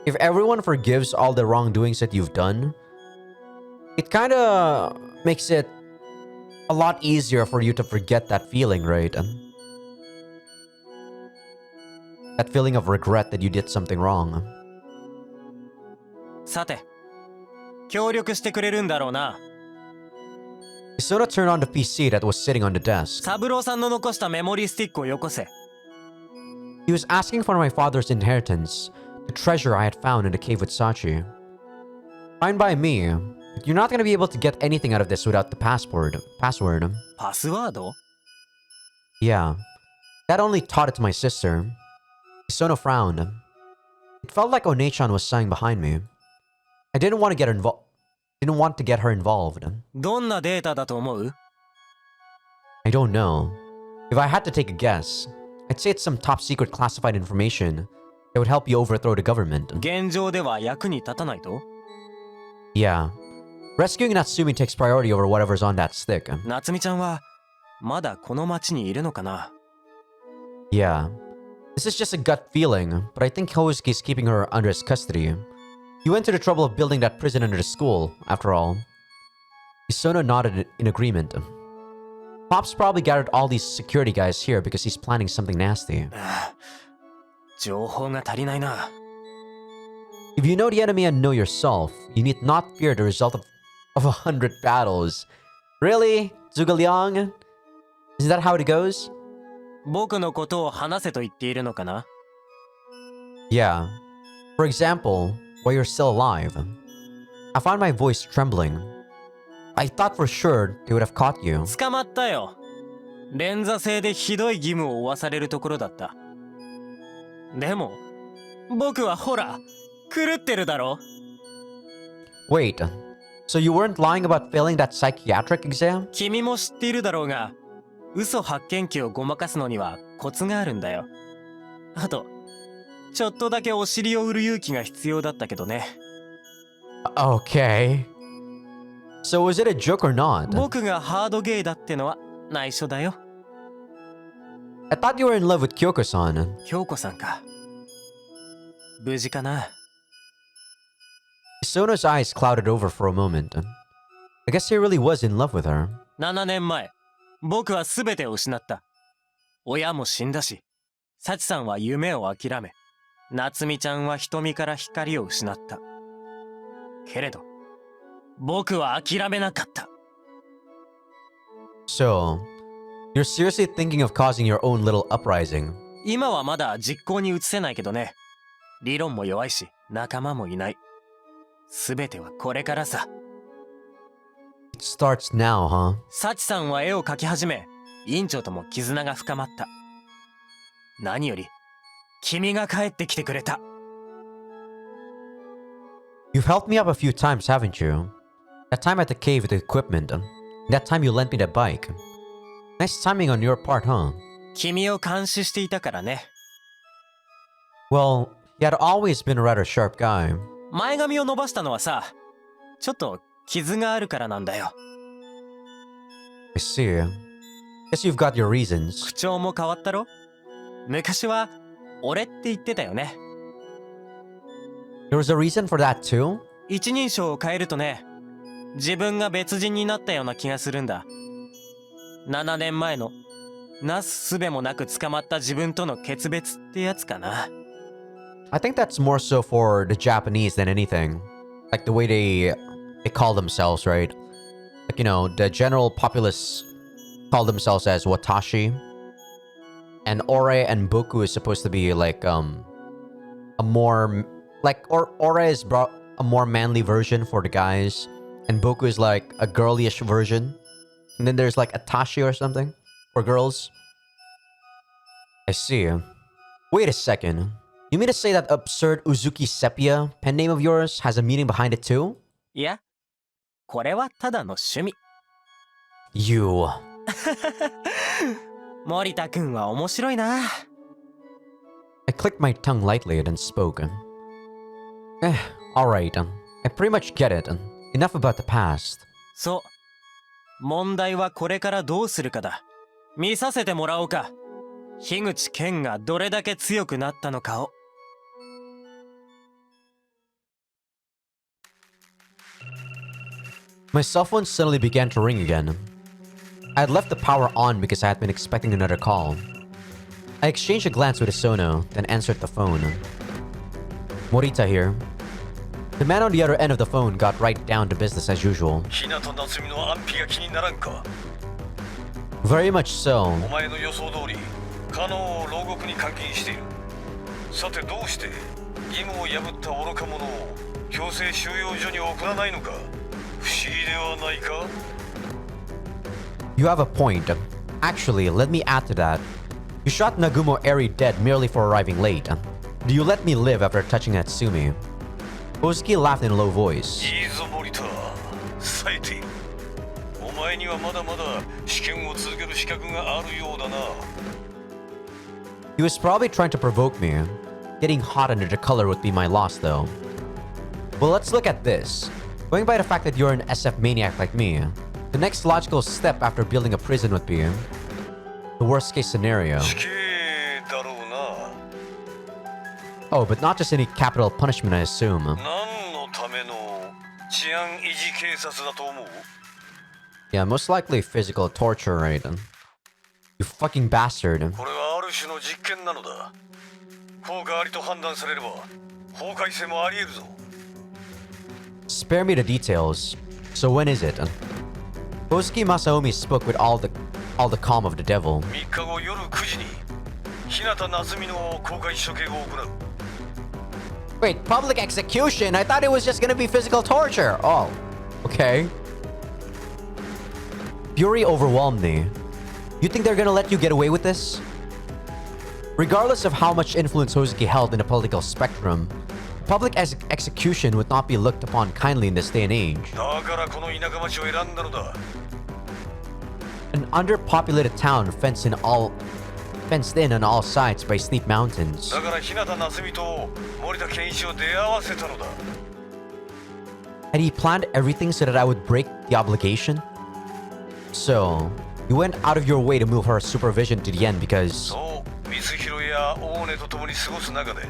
If everyone forgives all the wrongdoings that you've done, it kind of makes it a lot easier for you to forget that feeling, right? That feeling of regret that you did something wrong. さて、協力してくれるんだろうな。 Isona turned on the PC that was sitting on the desk. 三郎さんの残したメモリースティックをよこせ。 He was asking for my father's inheritance, the treasure I had found in the cave with Sachi. Fine by me, but you're not going to be able to get anything out of this without the password. パスワード？ Yeah, Dad only taught it to my sister. Isono frowned. It felt like One-chan was sighing behind me. I didn't want to get her involved. どんなデータだと思う？ I don't know. If I had to take a guess, I'd say it's some top secret classified information that would help you overthrow the government. 現状では役に立たないと？ Yeah. Rescuing Natsumi takes priority over whatever's on that stick. 夏美ちゃんはまだこの町にいるのかな？ Yeah. This is just a gut feeling, but I think Hozuki's keeping her under his custody. He went to the trouble of building that prison under the school, after all. Isono nodded in agreement. Pop's probably gathered all these security guys here because he's planning something nasty. 情報が足りないな。 If you know the enemy and know yourself, you need not fear the result of 100 battles. Really? Zhuge Liang? Is that how it goes? 僕のことを話せと言っているのかな？ Yeah. For example, while you're still alive, I found my voice trembling. I thought for sure they would have caught you. 捕まったよ。連座制でひどい義務を負わされるところだった。でも、僕はほら、狂ってるだろ？ Wait, so you weren't lying about failing that psychiatric exam? 君も知っているだろうが、嘘発見器をごまかすのにはコツがあるんだよ。あと、ちょっとだけお尻を売る勇気が必要だったけどね。Okay. So was it a joke or not? 僕がハードゲイだってのは内緒だよ。I thought you were in love with Kyoko-san. 京子さんか。無事かな。Sono's eyes clouded over for a moment. I guess he really was in love with her. 7年前、僕は全てを失った。親も死んだし、幸さんは夢を諦め、夏美ちゃんは瞳から光を失った。けれど、僕は諦めなかった。So, you're seriously thinking of causing your own little uprising? 今はまだ実行に移せないけどね。理論も弱いし、仲間もいない。全てはこれからさ。It starts now, huh? 幸さんは絵を描き始め、院長とも絆が深まった。何より、君が帰ってきてくれた。You've helped me up a few times, haven't you? That time at the cave with the equipment. That time you lent me the bike. Nice timing on your part, huh? 君を監視していたからね。Well, he had always been a rather sharp guy. 前髪を伸ばしたのはさ、ちょっと傷があるからなんだよ。I see. Guess you've got your reasons. 口調も変わったろ？昔は俺って言ってたよね。There was a reason for that too? 一人称を変えるとね、自分が別人になったような気がするんだ。7年前のなすすべもなく捕まった自分との決別ってやつかな。I think that's more so for the Japanese than anything. Like the way they call themselves, right? Like, you know, the general populace call themselves as Watashi. And Ore and Boku is supposed to be like a more like Ore is a more manly version for the guys, and Boku is like a girlyish version. And then there's like Atashi or something for girls. I see. Wait a second. You mean to say that absurd Uzuki Sepia pen name of yours has a meaning behind it too? いや、これはただの趣味。You. 森田くんは面白いな。I clicked my tongue lightly and spoke. Alright. I pretty much get it. Enough about the past. そう。問題はこれからどうするかだ。見させてもらおうか。樋口健がどれだけ強くなったのかを。My cell phone suddenly began to ring again. I had left the power on because I had been expecting another call. I exchanged a glance with Isono, then answered the phone. Morita here. The man on the other end of the phone got right down to business as usual. ひなと夏美の安否が気にならんか？ Very much so. お前の予想通り、カノを牢獄に監禁している。さてどうして義務を破った愚か者を強制収容所に送らないのか？不思議ではないか？ You have a point. Actually, let me add to that. You shot Nagumo Eri dead merely for arriving late. Do you let me live after touching Natsumi? Osuki laughed in a low voice. いいぞ森田、冴えている。お前にはまだまだ試験を続ける資格があるようだな。He was probably trying to provoke me. Getting hot under the color would be my loss, though. Well, let's look at this. Going by the fact that you're an SF maniac like me, the next logical step after building a prison would be the worst case scenario. 死刑だろうな。 Oh, but not just any capital punishment, I assume. 何のための治安維持警察だと思う？ Yeah, most likely physical torture, right? You fucking bastard. これはある種の実験なのだ。効果ありと判断されれば法改正もあり得るぞ。 Spare me the details. So when is it? Kosuke Masaomi spoke with all the all the calm of the devil. 3日後夜9時に日向夏美の公開処刑を行う。 Wait, public execution? I thought it was just gonna be physical torture. Oh, okay. Fury overwhelmed me. You think they're gonna let you get away with this? Regardless of how much influence Hozuki held in the political spectrum, public execution would not be looked upon kindly in this day and age. だからこの田舎町を選んだのだ。 An underpopulated town fenced in on all sides by steep mountains. だから日向夏美と森田健一を出会わせたのだ。 Had he planned everything so that I would break the obligation? So, you went out of your way to move her supervision to the end because... そう、光弘や大根と共に過ごす中で、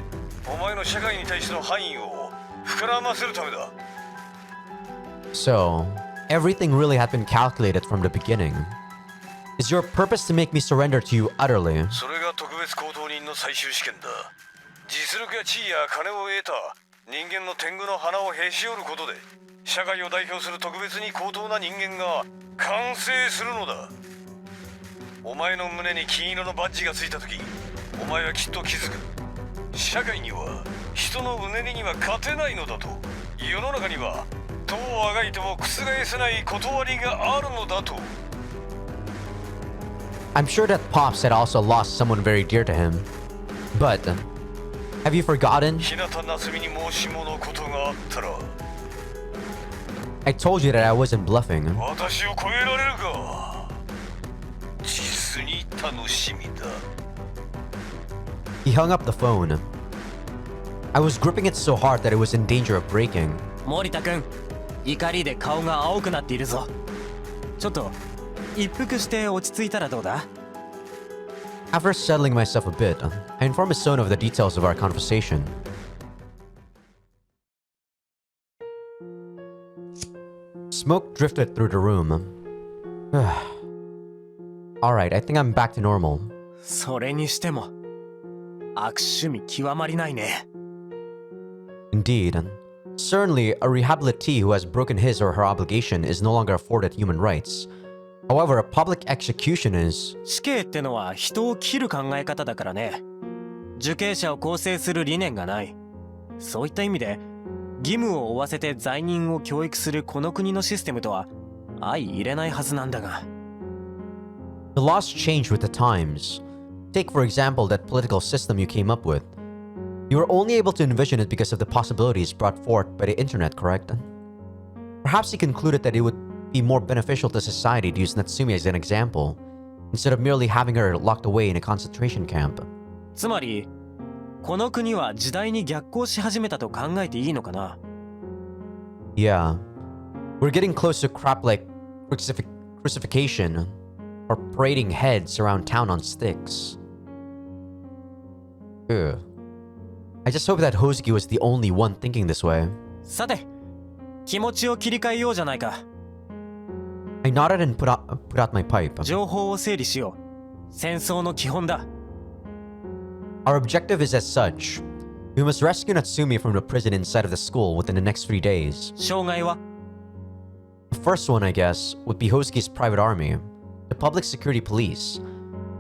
お前の社会に対しての範囲を膨らませるためだ。 So, everything really had been calculated from the beginning. Is your purpose to make me surrender to you utterly? それが特別高等人の最終試験だ。実力や地位や金を得た人間の天狗の花をへし折ることで、社会を代表する特別に高等な人間が完成するのだ。お前の胸に金色のバッジがついた時、お前はきっと気づく。社会には人のうねりには勝てないのだと。世の中にはどうあがいても覆せない断りがあるのだと。 I'm sure that Pops had also lost someone very dear to him. But, have you forgotten? 日向夏美に申しものことがあったら I told you that I wasn't bluffing. 私を超えられるか。実に楽しみだ。 He hung up the phone. I was gripping it so hard that it was in danger of breaking. 森田君、怒りで顔が青くなっているぞ。ちょっと一服して落ち着いたらどうだ？ After settling myself a bit, I informed Misona of the details of our conversation. Smoke drifted through the room. Alright, I think I'm back to normal. それにしても悪趣味極まりないね。 Indeed. Certainly, a rehabilitee who has broken his or her obligation is no longer afforded human rights. However, a public execution is... 死刑ってのは人を切る考え方だからね。受刑者を更生する理念がない。そういった意味で義務を負わせて罪人を教育するこの国のシステムとは相入れないはずなんだが。 The laws change with the times. Take, for example, that political system you came up with. You were only able to envision it because of the possibilities brought forth by the internet, correct? Perhaps he concluded that it would be more beneficial to society to use Natsumi as an example, instead of merely having her locked away in a concentration camp. つまりこの国は時代に逆行し始めたと考えていいのかな？ Yeah. We're getting close to crap like crucifixion, or parading heads around town on sticks. Ugh. I just hope that Hozuki was the only one thinking this way. さて、気持ちを切り替えようじゃないか。 I nodded and put out my pipe. 情報を整理しよう。戦争の基本だ。 Our objective is as such. We must rescue Natsumi from the prison inside of the school within the next 3 days. 障害は The first one, I guess, would be Hozuki's private army, the public security police.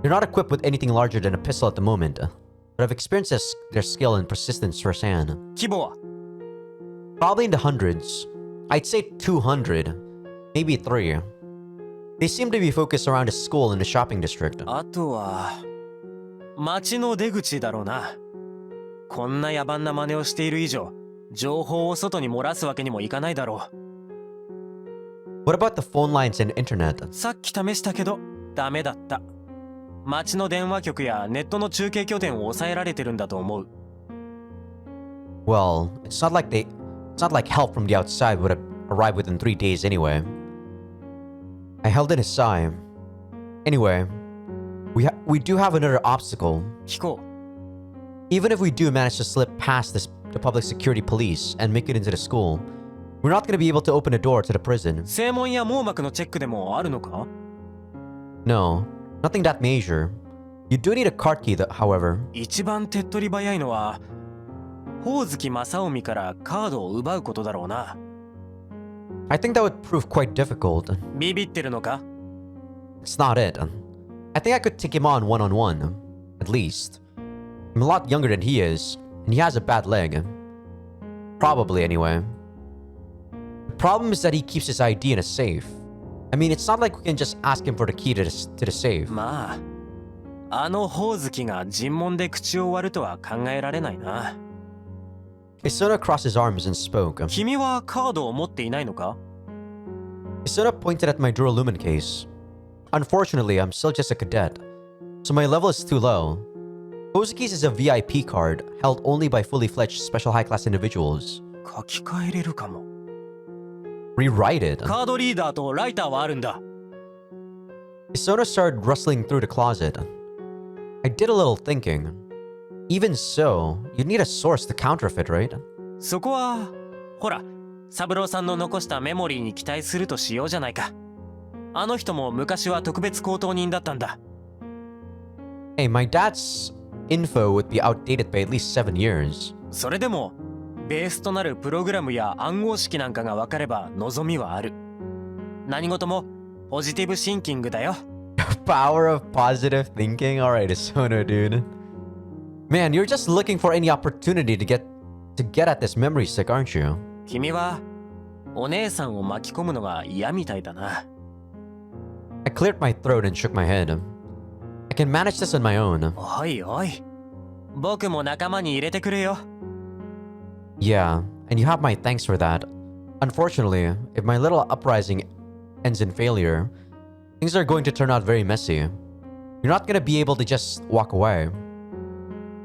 They're not equipped with anything larger than a pistol at the moment, but I've experienced their skill and persistence firsthand. 規模は Probably in the hundreds. I'd say 200, maybe 3. They seem to be focused around a school in the shopping district. あとは街の出口だろうな。こんな野蛮な真似をしている以上、情報を外に漏らすわけにもいかないだろう。 What about the phone lines and internet? さっき試したけどダメだった。街の電話局やネットの中継拠点を抑えられてるんだと思う。 Well, it's not like help from the outside would arrive within 3 days anyway. I held in a sigh. Anyway, we do have another obstacle. 聞こ Even if we do manage to slip past the public security police and make it into the school, we're not going to be able to open the door to the prison. う。正門や網膜のチェックでもあるのか？ No, nothing that major. You do need a card key, however. 一番手っ取り早いのは宝月正臣からカードを奪うことだろうな。 I think that would prove quite difficult. ビビってるのか？ It's not it. I think I could take him on one-on-one, at least. I'm a lot younger than he is, and he has a bad leg. Probably, anyway. The problem is that he keeps his ID in a safe. I mean, it's not like we can just ask him for the key to the safe. まあ、あのほおずきが尋問で口を割るとは考えられないな。Isona crossed his arms and spoke. 君はカードを持っていないのか？ Isona pointed at my Duralumin case. Unfortunately, I'm still just a cadet, so my level is too low. Hozuki's is a VIP card held only by fully fledged special high-class individuals. 書き換えれるかも。 Rewrite it. カードリーダーとライターはあるんだ。Isona started rustling through the closet. I did a little thinking. Even so, you'd need a source to counterfeit, right? そこは、ほら、三郎さんの残したメモリーに期待するとしようじゃないか。あの人も昔は特別高等人だったんだ。Hey, my dad's info would be outdated by at least 7 years. それでも、ベースとなるプログラムや暗号式なんかが分かれば望みはある。何事もポジティブシンキングだよ。Power of positive thinking? Alright, Isona, dude. Man, you're just looking for any opportunity to get at this memory stick, aren't you? 君はお姉さんを巻き込むのが嫌みたいだな。I cleared my throat and shook my head. I can manage this on my own. おいおい、僕も仲間に入れてくれよ。Yeah, and you have my thanks for that. Unfortunately, if my little uprising ends in failure, things are going to turn out very messy. You're not gonna be able to just walk away.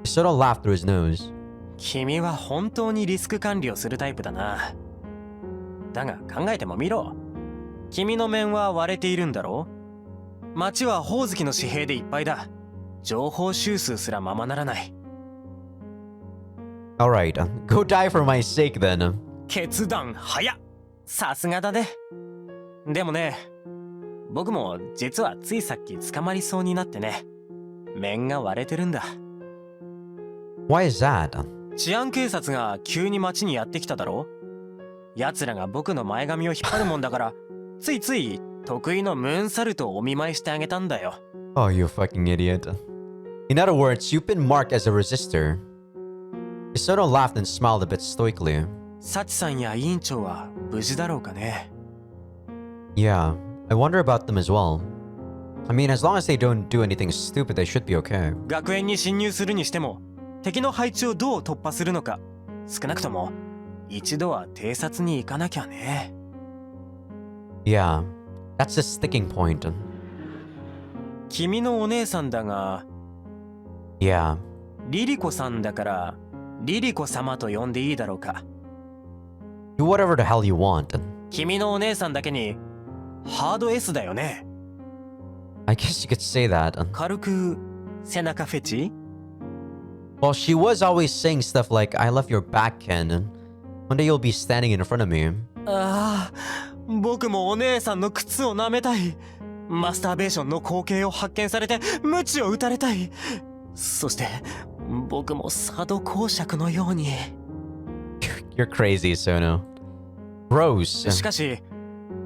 Isona laughed through his nose. 君は本当にリスク管理をするタイプだな。だが考えてもみろ。君の面は割れているんだろ？町はホウズキの紙幣でいっぱいだ。情報収集すらままならない。Alright, go die for my sake then. 決断早っ。さすがだね。でもね、僕も実はついさっき捕まりそうになってね。面が割れてるんだ。Why is that? 治安警察が急に町にやってきただろ？奴らが僕の前髪を引っ張るもんだから、ついつい得意のムーンサルトをお見舞いしてあげたんだよ。Oh, you fucking idiot. In other words, you've been marked as a resistor. Isona laughed and smiled a bit stoically. サチさんや委員長は無事だろうかね。Yeah, I wonder about them as well. I mean, as long as they don't do anything stupid, they should be okay. 学園に侵入するにしても、敵の配置をどう突破するのか、少なくとも一度は偵察に行かなきゃね。Yeah, that's the sticking point. 君のお姉さんだが、Yeah. リリコさんだからリリコ様と呼んでいいだろうか。Do whatever the hell you want. 君のお姉さんだけにハード S だよね。I guess you could say that. 軽く背中フェチ？ Well, she was always saying stuff like, I love your back, Ken. One day you'll be standing in front of me. ああ、僕もお姉さんの靴を舐めたい。マスターベーションの光景を発見されて鞭を打たれたい。そして僕も佐渡公爵のように。You're crazy, Sono. Gross. しかし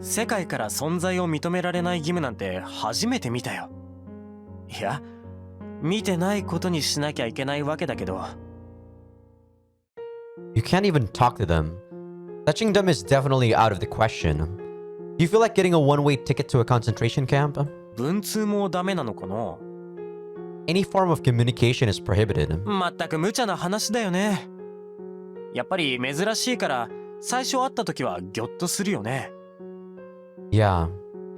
世界から存在を認められない義務なんて初めて見たよ。いや、見てないことにしなきゃいけないわけだけど。You can't even talk to them. Touching them is definitely out of the question. Do you feel like getting a one-way ticket to a concentration camp? 文通もダメなのかな？ Any form of communication is prohibited. まったく無茶な話だよね。やっぱり珍しいから最初会った時はギョッとするよね。Yeah,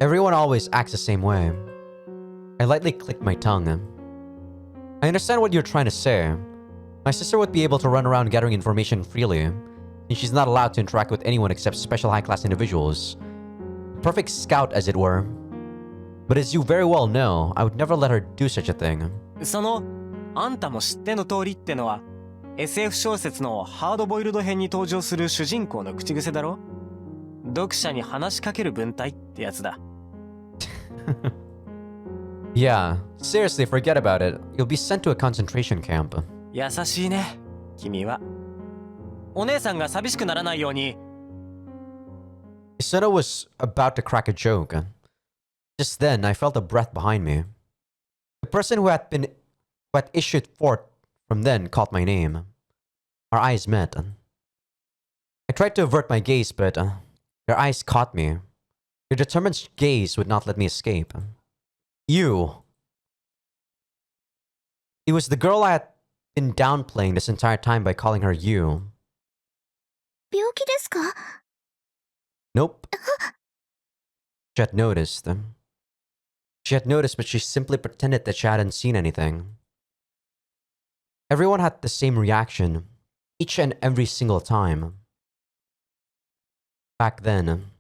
everyone always acts the same way. I lightly clicked my tongue. I understand what you're trying to say. My sister would be able to run around gathering information freely, and she's not allowed to interact with anyone except special high-class individuals. Perfect scout, as it were. But as you very well know, I would never let her do such a thing. そのあんたも知っての通りってのは SF 小説のハードボイルド編に登場する主人公の口癖だろ。読者に話しかける文体ってやつだ。Yeah, seriously, forget about it. You'll be sent to a concentration camp. 優しいね、君は。お姉さんが寂しくならないように。Isona was about to crack a joke, Just then, I felt a breath behind me. The person who had issued forth from then called my name. Our eyes met. I tried to avert my gaze, but their eyes caught me. Their determined gaze would not let me escape. You. It was the girl I had been downplaying this entire time by calling her you. 病気ですか？ Nope. She had noticed. She had noticed, but she simply pretended that she hadn't seen anything. Everyone had the same reaction, each and every single time. Back then,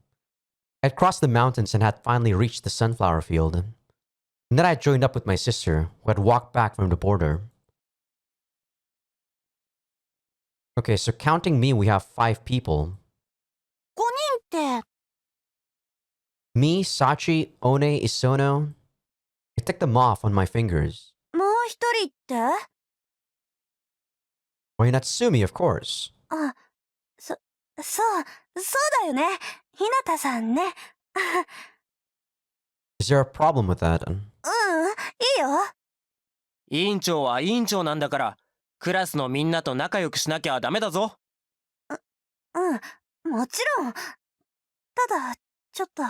I had crossed the mountains and had finally reached the sunflower field. And then I joined up with my sister, who had walked back from the border. Okay, so counting me, we have 5 people. 5人って。 Me, Sachi, One, Isono. I ticked them off on my fingers. もう一人って？ Why, Natsumi, of course. あ、そうだよね。ひなたさんね。Is there a problem with that? いいよ。委員長は委員長なんだから、クラスのみんなと仲良くしなきゃダメだぞ。もちろん。ただ、ちょっと。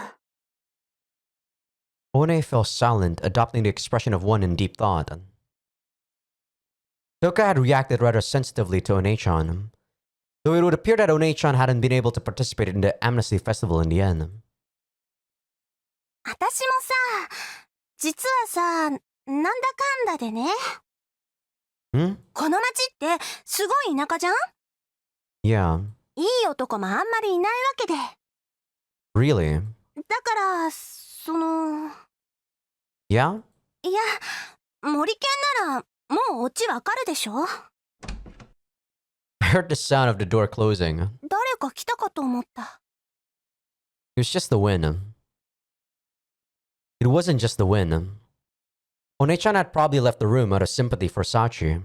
One fell silent, adopting the expression of one in deep thought. Toka had reacted rather sensitively to One-chan, though it would appear that One-chan hadn't been able to participate in the Amnesty Festival in the end. 私もさ、実はさ、なんだかんだでね。Hmm? この町ってすごい田舎じゃん？ Yeah. いい男もあんまりいないわけで。Really? だから、Yeah? いや、森犬ならもうオチわかるでしょ？ I heard the sound of the door closing. 誰か来たかと思った。It was just the wind. It wasn't just the wind. One-chan had probably left the room out of sympathy for Sachi.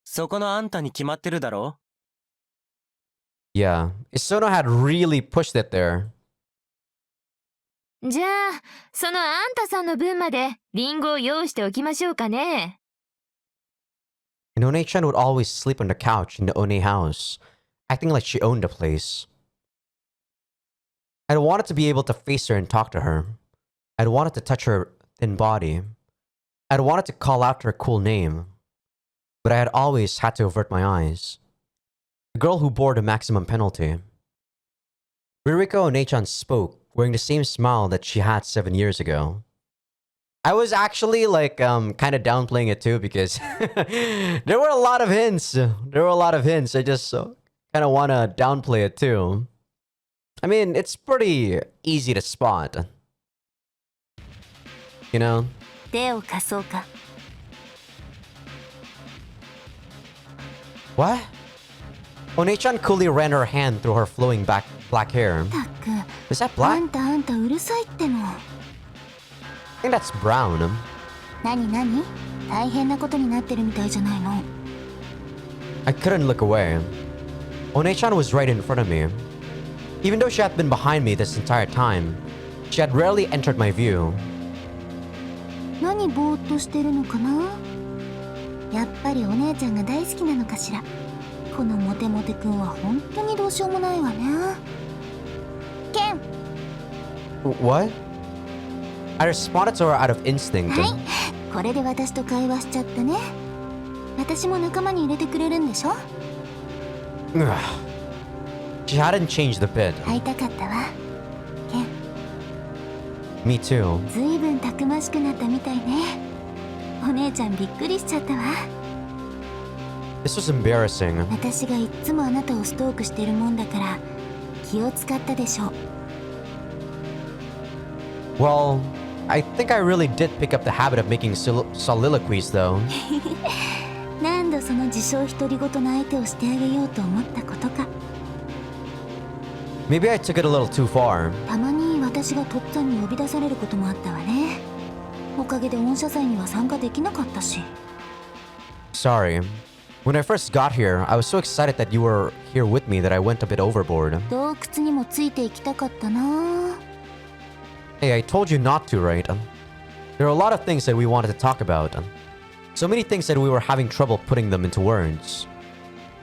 そこのあんたに決まってるだろ？ Yeah, Isono had really pushed it there. じゃあ、そのあんたさんの分までリンゴを用意しておきましょうかね。And One-chan would always sleep on the couch in the One house, acting like she owned the place. I'd wanted to be able to face her and talk to her. I'd wanted to touch her thin body. I'd wanted to call out her cool name. But I had always had to avert my eyes. The girl who bore the maximum penalty. Ririko One-chan spoke, wearing the same smile that she had 7 years ago. I was actually kind of downplaying it too because there were a lot of hints. I just kind of want to downplay it too. I mean, it's pretty easy to spot. You know? 手を貸そうか。 What? One-chan coolly ran her hand through her flowing black hair. たく、 Is that あ black? んたうるさいっても。 I think that's brown. 何？大変なことになってるみたいじゃないの。 I couldn't look away. One-chan was right in front of me. Even though she had been behind me this entire time, she had rarely entered my view. 何ぼーっとしてるのかな？やっぱりお姉ちゃんが大好きなのかしら。このモテモテくんは本当にどうしようもないわね。ケン。 What? I responded to her out of instinct. はい、これで私と会話しちゃったね。私も仲間に入れてくれるんでしょ？ Ugh. She hadn't changed a bit. 会いたかったわ。ケン。 Me too. ずいぶんたくましくなったみたいね。お姉ちゃんびっくりしちゃったわ。 This was embarrassing. 私がいっつもあなたをストークしてるもんだから気を使ったでしょ。 Well, I think I really did pick up the habit of making soliloquies though. 何度その自称独り言の相手をしてあげようと思ったことか。 Maybe I took it a little too far. たまに私がとっつぁんに呼び出されることもあったわね。おかげで御社祭には参加できなかったし。 Sorry. When I first got here, I was so excited that you were here with me that I went a bit overboard. 洞窟にもついていきたかったな。Hey, I told you not to, right? There are a lot of things that we wanted to talk about. So many things that we were having trouble putting them into words.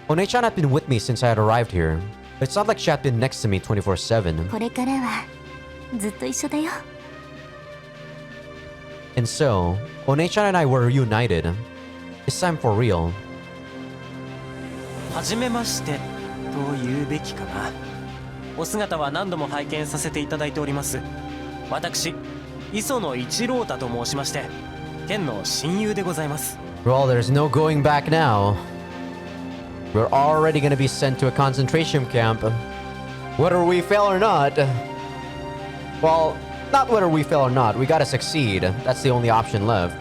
One-chan had been with me since I had arrived here. But it's not like she had been next to me 24/7. これからはずっと一緒だよ。 And so, One-chan and I were reunited. This time for real. はじめましてと言うべきかな。お姿は何度も拝見させていただいております。私、磯野一郎太と申しまして、県の親友でございます。 Well, there's no going back now. We're already gonna be sent to a concentration camp. Whether we fail or not. Well, not whether we fail or not. We gotta succeed. That's the only option left.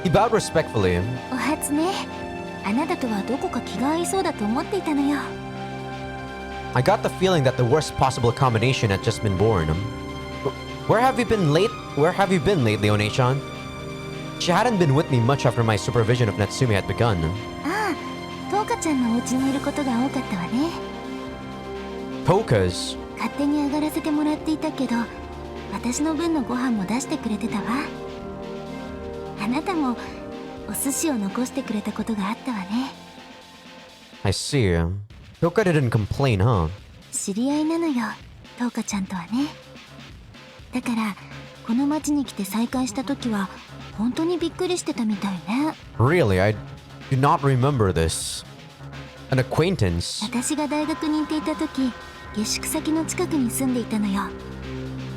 He bowed respectfully. お初ね。あなたとはどこか気が合いそうだと思っていたのよ。 I got the feeling that the worst possible combination had just been born. Where have you been lately, One-chan? She hadn't been with me much after my supervision of Natsume had begun. ああ、トウカちゃんのお家にいることが多かったわね。 Toka's. 勝手に上がらせてもらっていたけど、私の分のご飯も出してくれてたわ。あなたもお寿司を残してくれたことがあったわね。 I see. Toka didn't complain, huh? 知り合いなのよ、トウカちゃんとはね。だからこの町に来て再会した時は本当にびっくりしてたみたいね。 Really, I do not remember this. An acquaintance? 私が大学に行っていた時、下宿先の近くに住んでいたのよ。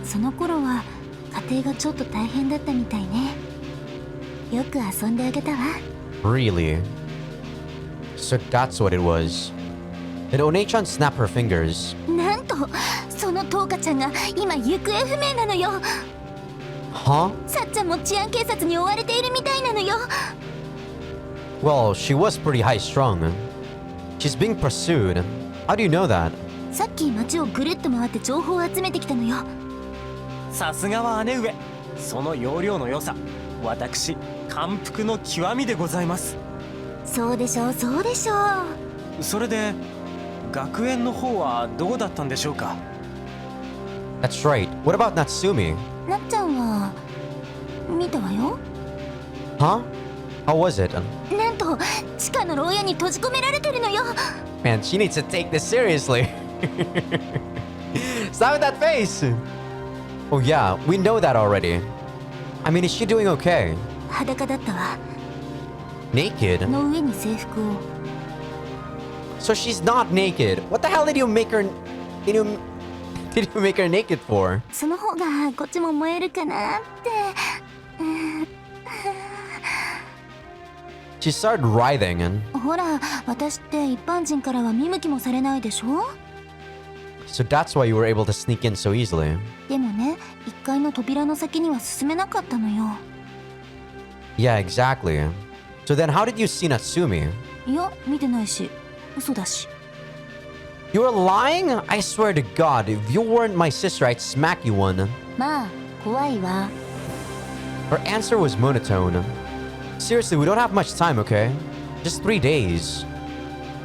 その頃は家庭がちょっと大変だったみたいね。よく遊んであげたわ。 Really? So that's what it was. Did One-chan snap her fingers? なんとそのトウカちゃんが今行方不明なのよ。 Huh? さっちゃんも治安警察に追われているみたいなのよ。 Well, she was pretty high-strung. She's being pursued. How do you know that? さっき街をぐるっと回って情報を集めてきたのよ。さすがは姉上。その要領の良さ、私、感服の極みでございます。そうでしょう、そうでしょう。それで、学園の方はどうだったんでしょうか。 That's right. What about Natsume? なっちゃんは見たわよ。 Huh? How was it? なんと地下の牢屋に閉じ込められてるのよ。 Man, she needs to take this seriously. Stop with that face! Oh yeah, we know that already. I mean, is she doing okay? 裸だったわ。 Naked? の上に制服を。 So she's not naked. What the hell did you make her... Did you make her naked for? その方がこっちも燃えるかなって。She started writhing and... ほら、私って一般人からは見向きもされないでしょ。 So that's why you were able to sneak in so easily. でもね、1階の扉の先には進めなかったのよ。 Yeah, exactly. So then how did you see Natsume? いや、見てないし、嘘だし。 You were lying? I swear to God, if you weren't my sister, I'd smack you one. まあ、怖いわ。 Her answer was monotone. Seriously, we don't have much time, okay? Just 3 days.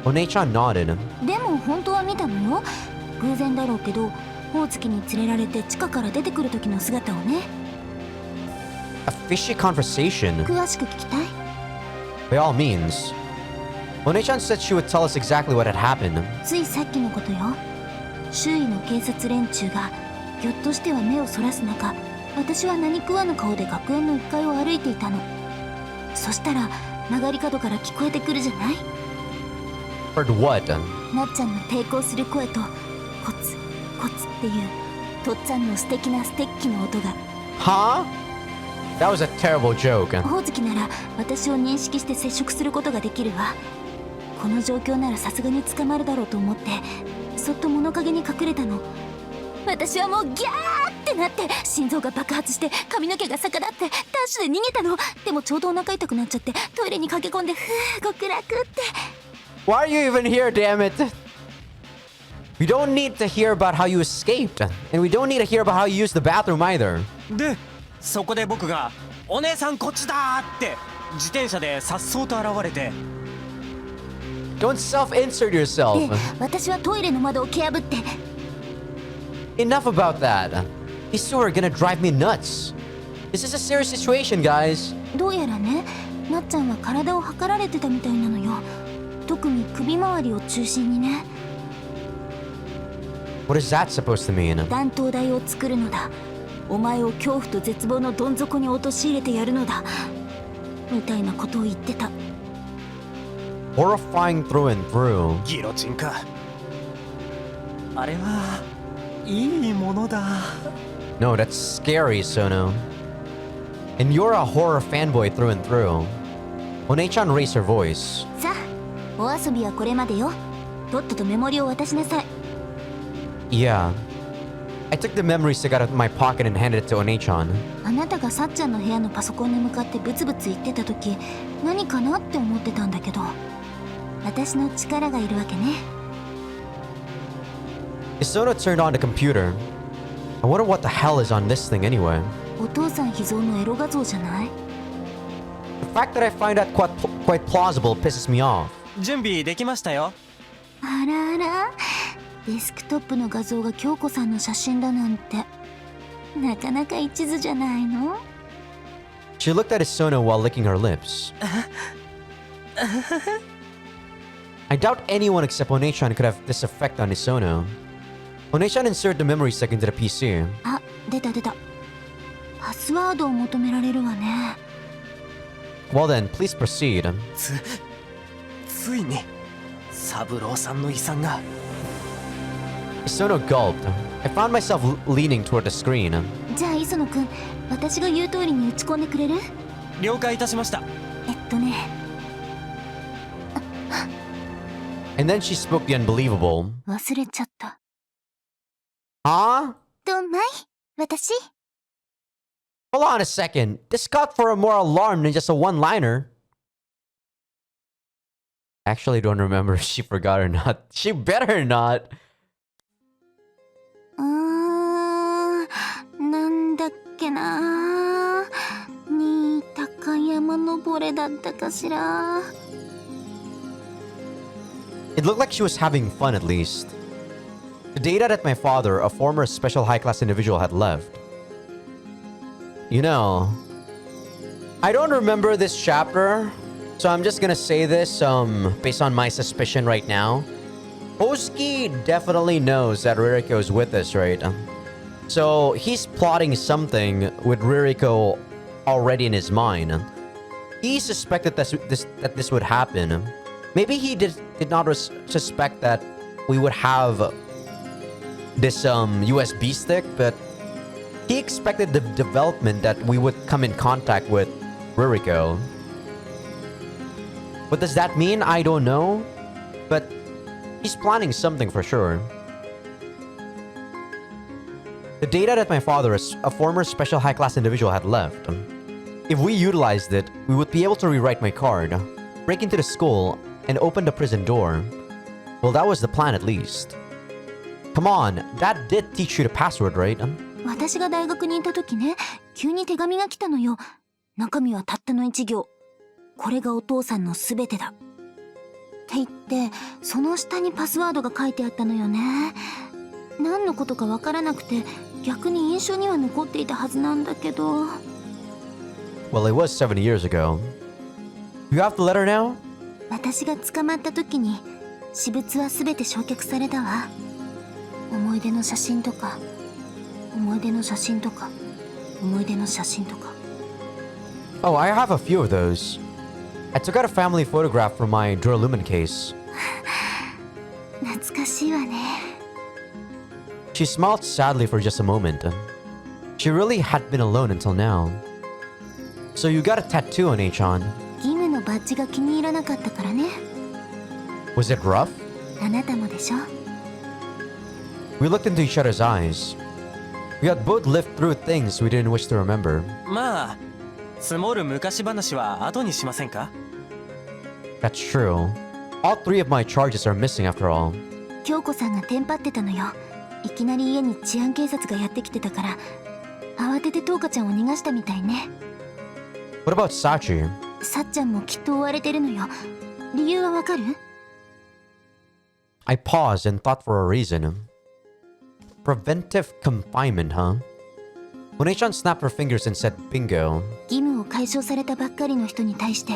One-chan nodded. でも本当は見たのよ。偶然だろうけど、ホウツキに連れられて地下から出てくる時の姿をね。 A fishy conversation? 詳しく聞きたい？ By all means. One-chan said she would tell us exactly what had happened. ついさっきのことよ。周囲の警察連中がひょっとしては目をそらす中、私は何食わぬ顔で学園の1階を歩いていたの。そしたら曲がり角から聞こえてくるじゃない？ Heard what? なっちゃんの抵抗する声とコツコツっていうとっつぁんの素敵なステッキの音が。 Huh? That was a terrible joke. ほおずきなら私を認識して接触することができるわ。この状況ならさすがに捕まるだろうと思ってそっと物陰に隠れたの。私はもうギャーってなって心臓が爆発して髪の毛が逆立ってダッシュで逃げたの。でもちょうどお腹痛くなっちゃってトイレに駆け込んでふう極楽って。 Why are you even here, damn it? We don't need to hear about how you escaped. And we don't need to hear about how you used the bathroom either. で、そこで僕が「お姉さんこっちだ!」って自転車で颯爽と現れて。 Don't self-insert で yourself. 私はトイレの窓を蹴破って。 Enough about that. These two are gonna drive me nuts. This is a serious situation, guys. どうやらね、なっちゃんは体を測られてたみたいなのよ。特に首周りを中心にね。What is that supposed to mean? 断頭台を作るのだ。お前を恐怖と絶望のどん底に陥れてやるのだ。みたいなことを言ってた。Horrifying through and through. ギロチンか。あれはいいものだ。 No, that's scary, Sono. And you're a horror fanboy through and through. One-chan raised her voice. さあ、お遊びはこれまでよ。とっととメモリを渡しなさい。Yeah. I took the memory stick out of my pocket and handed it to One-chan. あなたがさっちゃんの部屋のパソコンに向かってブツブツ言ってた時、何かなって思ってたんだけど、私の力がいるわけね。Sono turned on the computer. I wonder what the hell is on this thing anyway. お父さん秘蔵のエロ画像じゃない？ The fact that I find that quite plausible pisses me off. 準備できましたよ。あらあら、デスクトップの画像が京子さんの写真だなんて、なかなか一途じゃないの？ She looked at Isono while licking her lips. I doubt anyone except One-chan could have this effect on Isono. One-chan inserted the memory stick into the PC. あ、出た。パスワードを求められるわね。Well then, please proceed. ついに三郎さんの遺産が。Isono gulped. I found myself leaning toward the screen. じゃあ磯野くん、私が言う通りに打ち込んでくれる？了解いたしました。ね。And then she spoke the unbelievable. 忘れちゃった。Huh? どんまい？私？ Hold on a second. This got for a more alarm than just a one-liner. Actually, don't remember if she forgot or not. She better not. なんだっけな。新高山登れだったかしら。It looked like she was having fun at least. The data that my father, a former special high-class individual, had left. You know, I don't remember this chapter, so I'm just gonna say this based on my suspicion right now. Hosuke definitely knows that Ririko is with us, right? So he's plotting something with Ririko already in his mind. He suspected that this would happen. Maybe he did not suspect that we would have this USB stick, but he expected the development that we would come in contact with Ririko. What does that mean? I don't know. But he's planning something for sure. The data that my father, a former special high-class individual, had left. If we utilized it, we would be able to rewrite my card, break into the school, and open the prison door. Well, that was the plan at least. Come on, Dad did teach you the password, right? 私が大学にいた時ね、急に手紙が来たのよ。中身はたったの一行。これがお父さんのすべてだ。って言って、その下にパスワードが書いてあったのよね。何のことかわからなくて、逆に印象には残っていたはずなんだけど。Well, it was 7 years ago. You have the letter now? 私が捕まった時に、私物はすべて焼却されたわ。思い出の写真とか、思い出の写真とか、思い出の写真とか。Oh, I have a few of those. I took out a family photograph from my Duralumin case. 懐かしいわね。She smiled sadly for just a moment. She really had been alone until now. So you got a tattoo on Achan. 義務のバッジが気に入らなかったからね。Was it rough? あなたもでしょ。We looked into each other's eyes. We had both lived through things we didn't wish to remember. まあ積もる昔話は後にしませんか？ That's true. All 3 of my charges are missing after all. 京子さんがテンパってたのよ。いきなり家に治安警察がやってきてたから、慌ててトウカちゃんを逃がしたみたいね。What about Sachi? さっちゃんもきっと追われてるのよ。理由はわかる？ I paused and thought for a reason. Preventive confinement, huh? One-chan snapped her fingers and said bingo. 義務を解消されたばっかりの人に対して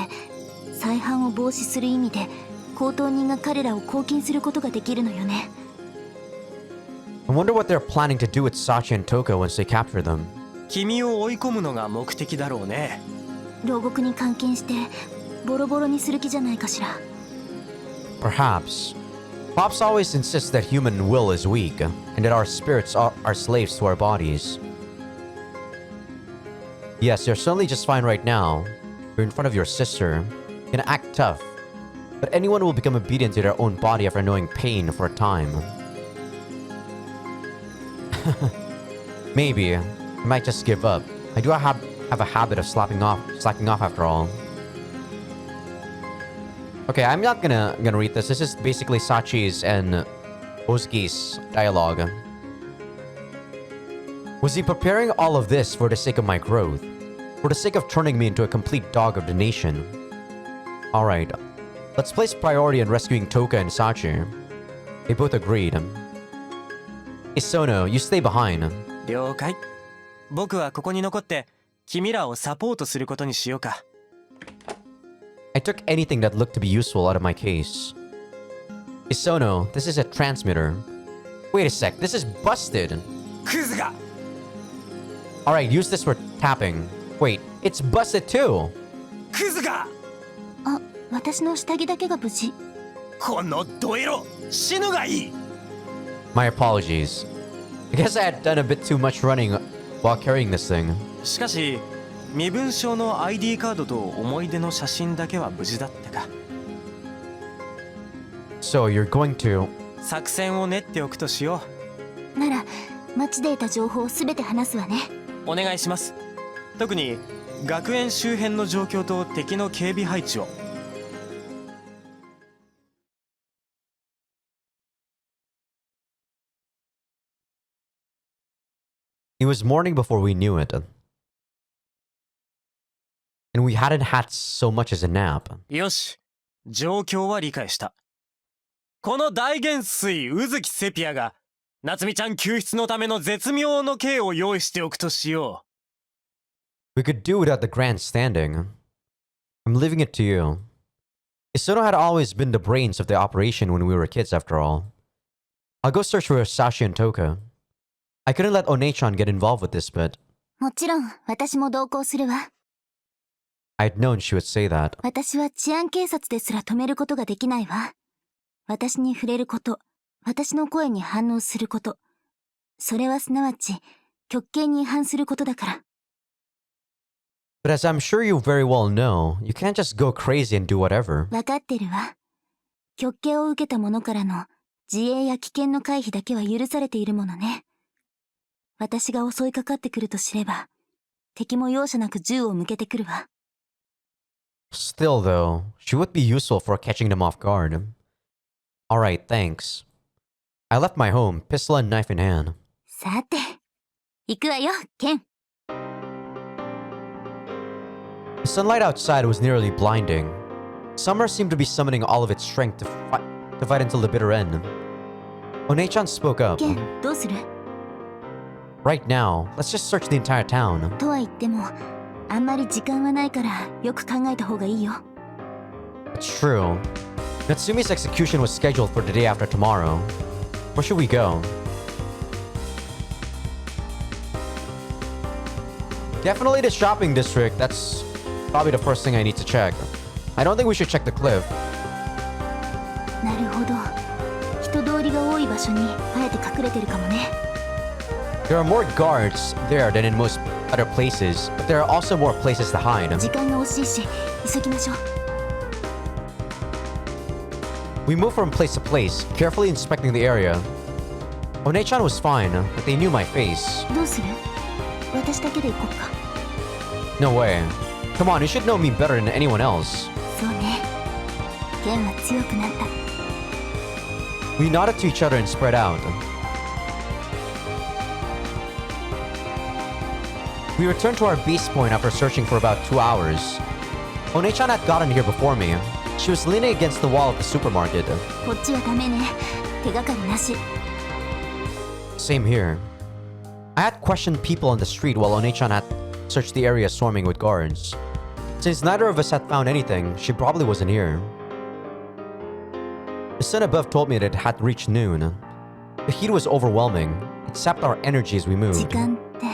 再犯を防止する意味で高等人が彼らを拘禁することができるのよね。 I wonder what they're planning to do with Sachi and Toka once they capture them. 君を追い込むのが目的だろうね。牢獄に監禁してボロボロにする気じゃないかしら。 Perhaps. Pops always insists that human will is weak, and that our spirits are slaves to our bodies. Yes, you're certainly just fine right now. You're in front of your sister. You can act tough. But anyone will become obedient to their own body after knowing pain for a time. Maybe. I might just give up. I do have a habit of slacking off after all. Okay, I'm not gonna read this. This is basically Sachi's and Ozuki's dialogue. Was he preparing all of this for the sake of my growth? For the sake of turning me into a complete dog of the nation? Alright, let's place priority on rescuing Toka and Sachi. They both agreed. Isono, you stay behind. 了解。僕はここに残って君らをサポートすることにしようか。I took anything that looked to be useful out of my case. Isono, this is a transmitter. Wait a sec, this is busted. クズが Alright, use this for tapping. Wait, it's busted too. クズがあ、私の下着だけが無事。このドエロ死ぬがいい。 My apologies. I guess I had done a bit too much running while carrying this thing. しかし身分証の ID カードと思い出の写真だけは無事だったか。 So you're going to... 作戦を練っておくとしよなら街で得た情報を全て話すわね。う。お願いします。特に学園周辺の状況と敵の警備配置を。 It was morning before we knew it. And we hadn't had so much as a nap. よし、状況は理解した。この大元帥宇月セピアが夏美ちゃん救出のための絶妙の刑を用意しておくとしよ We could do without the grandstanding. I'm leaving it to you. Isono had always been the brains of the operation when we were kids after all. I'll go search for Sashi and Toka. I couldn't let One-chan get involved with this, but もちろん私も同行するわ。 I'd known she would say that. 私は治安警察ですら止めることができないわ。私に触れること、私の声に反応すること。それはすなわち極刑に違反することだから。 But as I'm sure you very well know, you can't just go crazy and do whatever. わかってるわ。極刑を受けた者からの自衛や危険の回避だけは許されているものね。私が襲いかかってくると知れば、敵も容赦なく銃を向けてくるわ。 Still though, she would be useful for catching them off guard. Alright, thanks. I left my home, pistol and knife in hand. さて、行くわよ、ケン。 The sunlight outside was nearly blinding. Summer seemed to be summoning all of its strength to fight until the bitter end. One-chan spoke up. ケン、どうする？ Right now, let's just search the entire town. とは言っても、あんまり時間はないからよく考えた方がいいよ。 It's true. Natsumi's execution was scheduled for the day after tomorrow. Where should we go? Definitely the shopping district. That's probably the first thing I need to check. I don't think we should check the cliff. なるほど。人通りが多い場所にあえて隠れてるかもね。 There are more guards there than in most other places, but there are also more places to hide. 時間が惜しいし、急ぎましょう。 We moved from place to place, carefully inspecting the area. One-chan was fine, but they knew my face. どうする？私だけで行こうか。 No way. Come on, you should know me better than anyone else. そうね。ケンは強くなった。 We nodded to each other and spread out. We returned to our base point after searching for about 2 hours. One-chan had gotten here before me. She was leaning against the wall of the supermarket. こっちはダメね。手がかりなし。 Same here. I had questioned people on the street while One-chan had searched the area swarming with guards. Since neither of us had found anything, she probably wasn't here. The sun above told me that it had reached noon. The heat was overwhelming. It sapped our energy as we 時 moved. 間って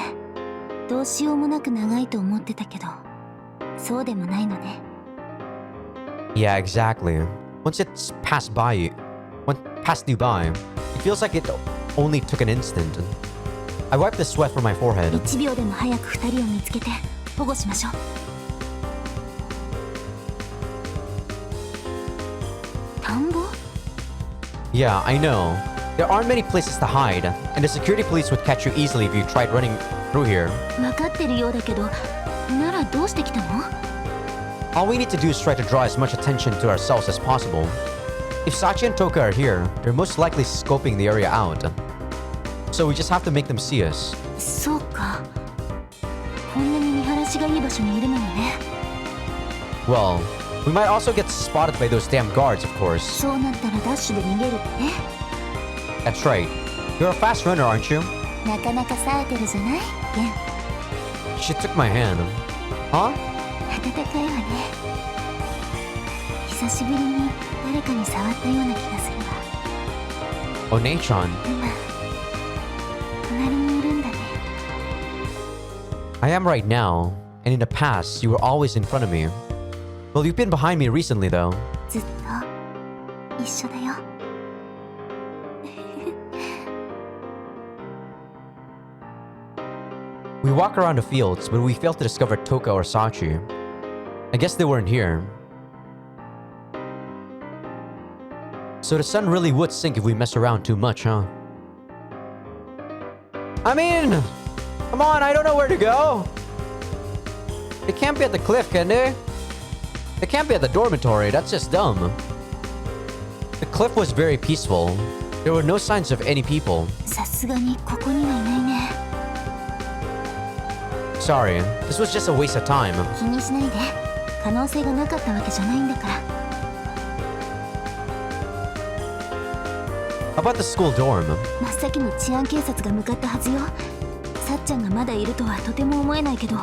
どうしようもなく長いと思ってたけど、そうでもないのね。 Yeah, exactly. Once it's passed you by, it feels like it only took an instant. I wiped the sweat from my forehead. 1秒でも早く2人を見つけて保護しましょう。田んぼ？ Yeah, I know. There aren't many places to hide, and the security police would catch you easily if you tried running through here. 分かってるようだけど、ならどうして来たの？ All we need to do is try to draw as much attention to ourselves as possible. If Sachi and Toka are here, they're most likely scoping the area out. So we just have to make them see us. そうか。こんなに見晴らしがいい場所にいるのよね。 Well, we might also get spotted by those damn guards, of course. そうなったらダッシュで逃げるってね。 That's right. You're a fast runner, aren't you? なかなか冴えてるじゃない？ゲン。 She took my hand. Huh? 暖かいわね。久しぶりに誰かに触ったような気がするわ。 One-chan. 今、隣にいるんだね。 I am right now, and in the past, you were always in front of me. Well, you've been behind me recently, though. ずっと一緒だよ。 We walk around the fields, but we fail to discover Toka or Sachi. I guess they weren't here. So the sun really would sink if we mess around too much, huh? I mean, come on, I don't know where to go. They can't be at the cliff, can they? They can't be at the dormitory, that's just dumb. The cliff was very peaceful. There were no signs of any people. さすがにここにはいないね。 Sorry, this was just a waste of time. 気にしないで。可能性がなかったわけじゃないんだから。 How about the school dorm? 真っ先に治安警察が向かったはずよ。さっちゃんがまだいるとはとても思えないけど。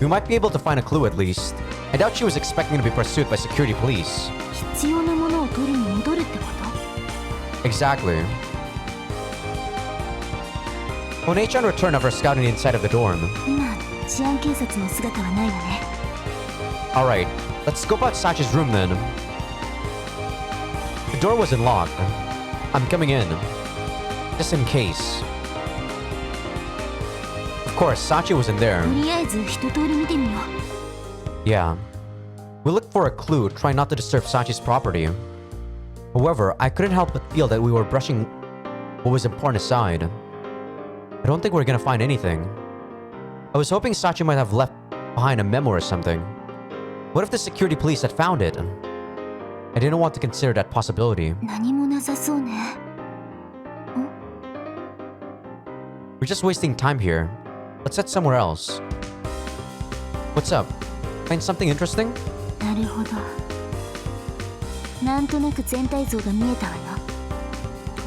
We might be able to find a clue at least. I doubt she was expecting to be pursued by security police. 必要なものを取りに戻るってこと？ Exactly. One-chan returned after scouting the inside of the dorm. 今、治安警察の姿はないわね。 Alright, let's scope out Sachi's room then. The door wasn't locked. I'm coming in. Just in case. Of course, Sachi wasn't there. とりあえず一通り見てみよう。 Yeah. We looked for a clue, trying not to disturb Sachi's property. However, I couldn't help but feel that we were brushing what was important aside. I don't think we're gonna find anything. I was hoping Sachi might have left behind a memo or something. What if the security police had found it? I didn't want to consider that possibility. 何もなさそうね。 We're just wasting time here. Let's head somewhere else. What's up? Find something interesting? なるほど。なんとなく全体像が見えたわよ。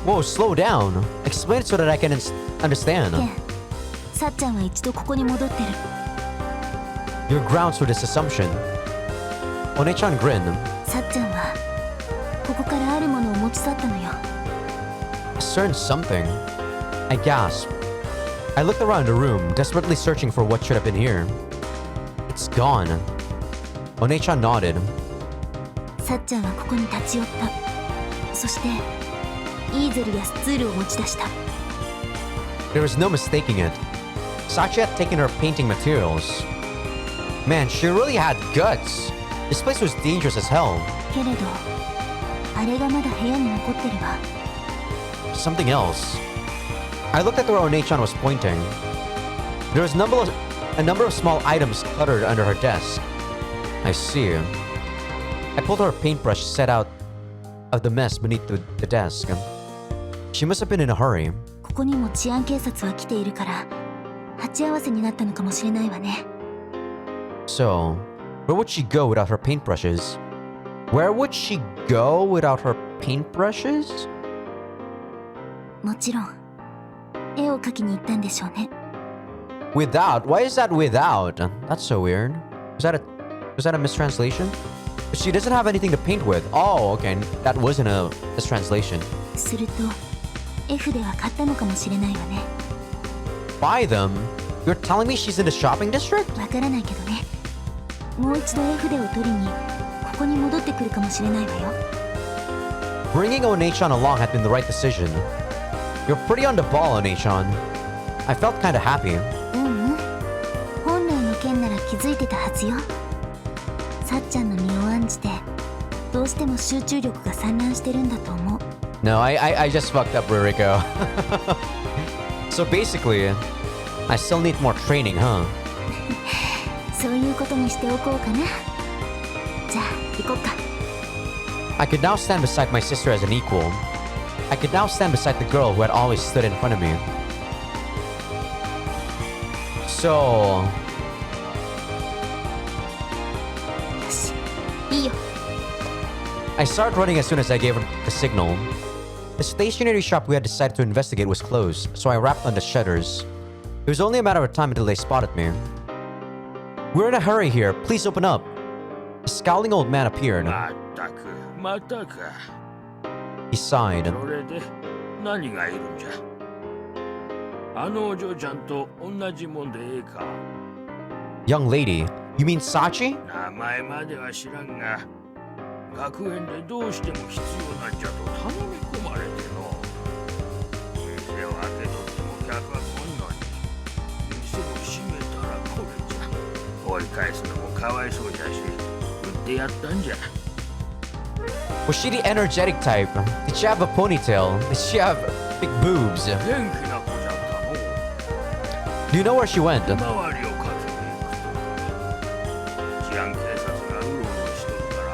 Whoa, slow down. Explain it so that I can understand. ケン、さっちゃんは一度ここに戻ってる。 Your grounds for this assumption. One-chan grinned. さっちゃんはここからあるものを持ち去ったのよ。 A certain something. I gasped. I looked around the room, desperately searching for what should have been here. It's gone. One-chan nodded. さっちゃんはここに立ち寄った。そしてイーゼルやスツールを持ち出した。 There was no mistaking it. Sachi had taken her painting materials. Man, she really had guts. This place was dangerous as hell. けれどあれがまだ部屋に残ってるわ。 Something else. I looked at where One-chan was pointing. There was a number of small items cluttered under her desk. I see. I pulled her paintbrush set out of the mess beneath the desk. She must have been in a hurry. ここにも治安警察は来ているから鉢合わせになったのかもしれないわね。 So, where would she go without her paintbrushes? Where would she go without her paintbrushes? もちろん絵を描きに行ったんでしょうね。 Without? Why is that without? That's so weird. Was that a mistranslation? She doesn't have anything to paint with. Oh, okay. That wasn't a mistranslation. すると F では買ったのかもしれないわね。 Buy them? You're telling me she's in the shopping district? わからないけどね。もう一度絵筆を取りにここに戻ってくるかもしれないわよ。 Bringing One-chan along had been the right decision. You're pretty on the ball, One-chan. I felt kinda happy. 本来の件なら気づいてたはずよ。さっちゃんの身を案じてどうしても集中力が散乱してるんだと思う。 No, I just fucked up, Ririko. So basically, I still need more training, huh? そういうことにしておこうかな。じゃあ行こっか。 I could now stand beside my sister as an equal. I could now stand beside the girl who had always stood in front of me. So... よし、いいよ。 I started running as soon as I gave her the signal. The stationery shop we had decided to investigate was closed, so I rapped on the shutters. It was only a matter of time until they spotted me. We're in a hurry here. Please open up. A scowling old man appeared. またか。 He sighed. それで何がいるんじゃ。あのお嬢ちゃんと同じもんでええか。 Young lady, you mean Sachi? 名前までは知らんが、学園でどうしても必要なんじゃと頼み込まれての。店を開けとっても客は来んのに、店を閉めたらこれじゃ。追い返すのもかわいそうじゃし、売ってやったんじゃ。 Was she the energetic type? Did she have a ponytail? Did she have big boobs? 元気な子じゃったの。 Do you know where she went? 周りをかけていくと、治安警察がうろうろしとるから、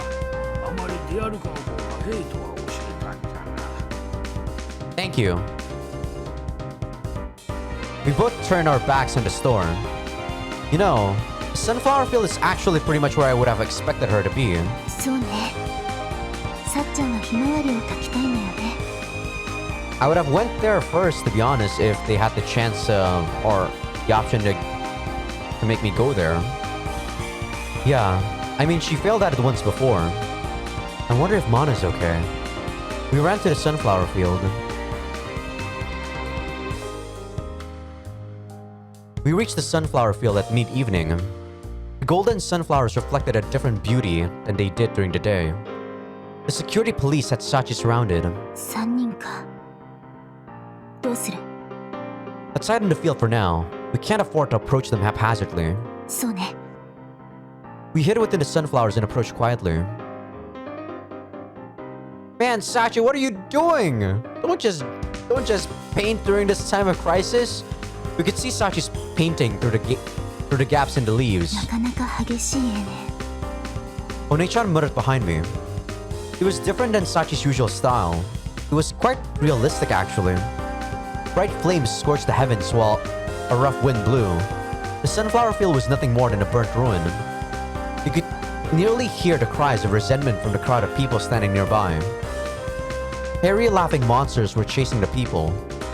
あまり出歩かん方がヘイトは教えたんじゃな。 Thank you. We both turned our backs on the store. You know, the sunflower field is actually pretty much where I would have expected her to be. そうね。さっちゃんはひまわりを描きたいのよね。 I would have went there first, to be honest, if they had the chance or the option to make me go there. Yeah, I mean, she failed at it once before. I wonder if Mana's okay. We ran to the sunflower field. We reached the sunflower field at mid-evening. The golden sunflowers reflected a different beauty than they did during the day. The security police had Sachi surrounded. 3人か。どうする？ Let's hide in the field for now. We can't afford to approach them haphazardly. そうね。 We hid within the sunflowers and approached quietly. Man, Sachi, what are you doing? Don't just paint during this time of crisis. We could see Sachi's painting through the gaps in the leaves. なかなか激しい絵ね。 One-chan muttered behind me. It was different than Sachi's usual style. It was quite realistic, actually. Bright flames scorched the heavens while a rough wind blew. The sunflower field was nothing more than a burnt ruin. You could nearly hear the cries of resentment from the crowd of people standing nearby. Hairy, laughing monsters were chasing the people,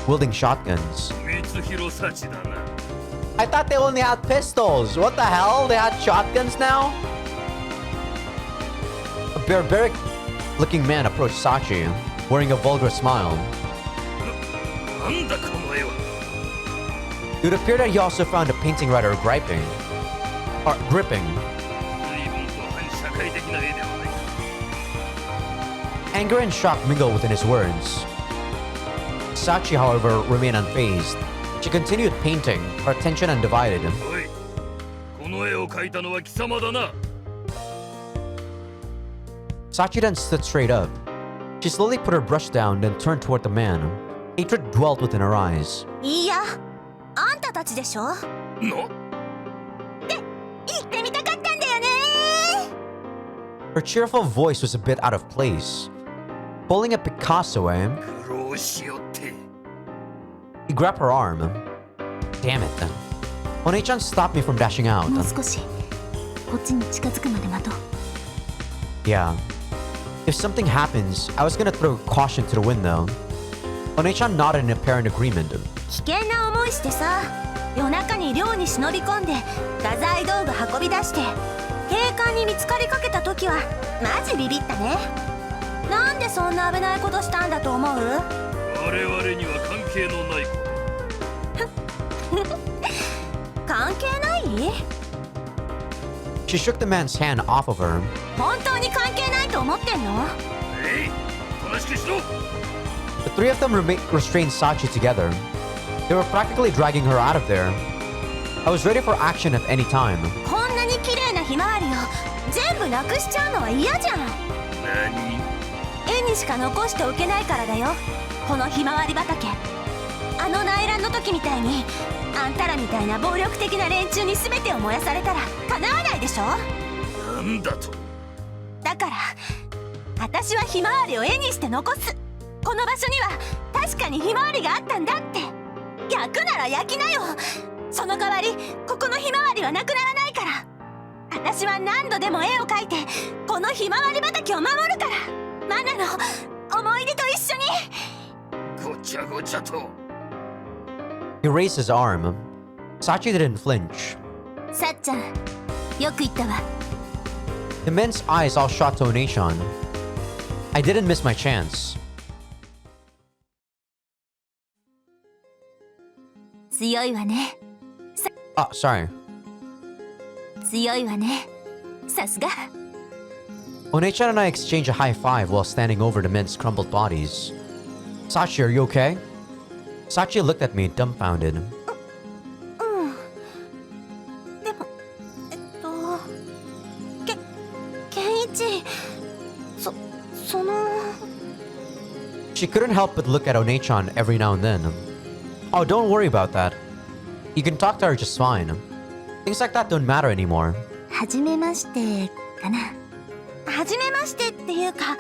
wielding shotguns. I thought they only had pistols. What the hell? They had shotguns now? A barbaric-looking man approached Sachi, wearing a vulgar smile. It would appear that he also found the painting rather gripping. Anger and shock mingled within his words. Sachi, however, remained unfazed. She continued painting, her attention undivided. Sachi then stood straight up. She slowly put her brush down, then turned toward the man. Hatred dwelt within her eyes. いいや、あんたたちでしょ？言ってみたかったんだよね。 Her cheerful voice was a bit out of place. Pulling a Picasso, eh? He grabbed her arm. Damn it. One-chan stopped me from dashing out. もう少しこっちに近づくまで待とう。 Yeah. If something happens, I was gonna throw caution to the wind though. One-chan nodded in apparent agreement. 危険な思いしてさ、夜中に寮に忍び込んで画材道具運び出して警官に見つかりかけた時はマジビビったね。なんでそんな危ないことしたんだと思う？我々には関係のないこと。関係ない？ She shook the man's hand off of her. 本当に関係ないと思ってんの？えい、おとなしくしろ。 The three of them restrained Sachi together. They were practically dragging her out of there. I was ready for action at any time. こんなに綺麗なひまわりを全部なくしちゃうのは嫌じゃん。何？絵にしか残しておけないからだよ、このひまわり畑。あの内乱の時みたいにあんたらみたいな暴力的な連中に全てを燃やされたら叶わないでしょ。なんだと？だから私はひまわりを絵にして残す。この場所には確かにひまわりがあったんだって。焼くなら焼きなよ。その代わりここのひまわりはなくならないから。私は何度でも絵を描いてこのひまわり畑を守るから。マナの思い出と一緒に。ごちゃごちゃと。 He raised his arm. Sachi didn't flinch. さっちゃん、よく言ったわ。 The men's eyes all shot to One-chan. I didn't miss my chance. 強いわね。Oh, sorry. 強いわね。さすが。 One-chan and I exchanged a high five while standing over the men's crumbled bodies. Sachi, are you okay? Sachi looked at me dumbfounded. うん。でも、ケンイチ、その。 She couldn't help but look at One-chan every now and then. Oh, don't worry about that. You can talk to her just fine. Things like that don't matter anymore. はじめましてかな。はじめましてっていうか、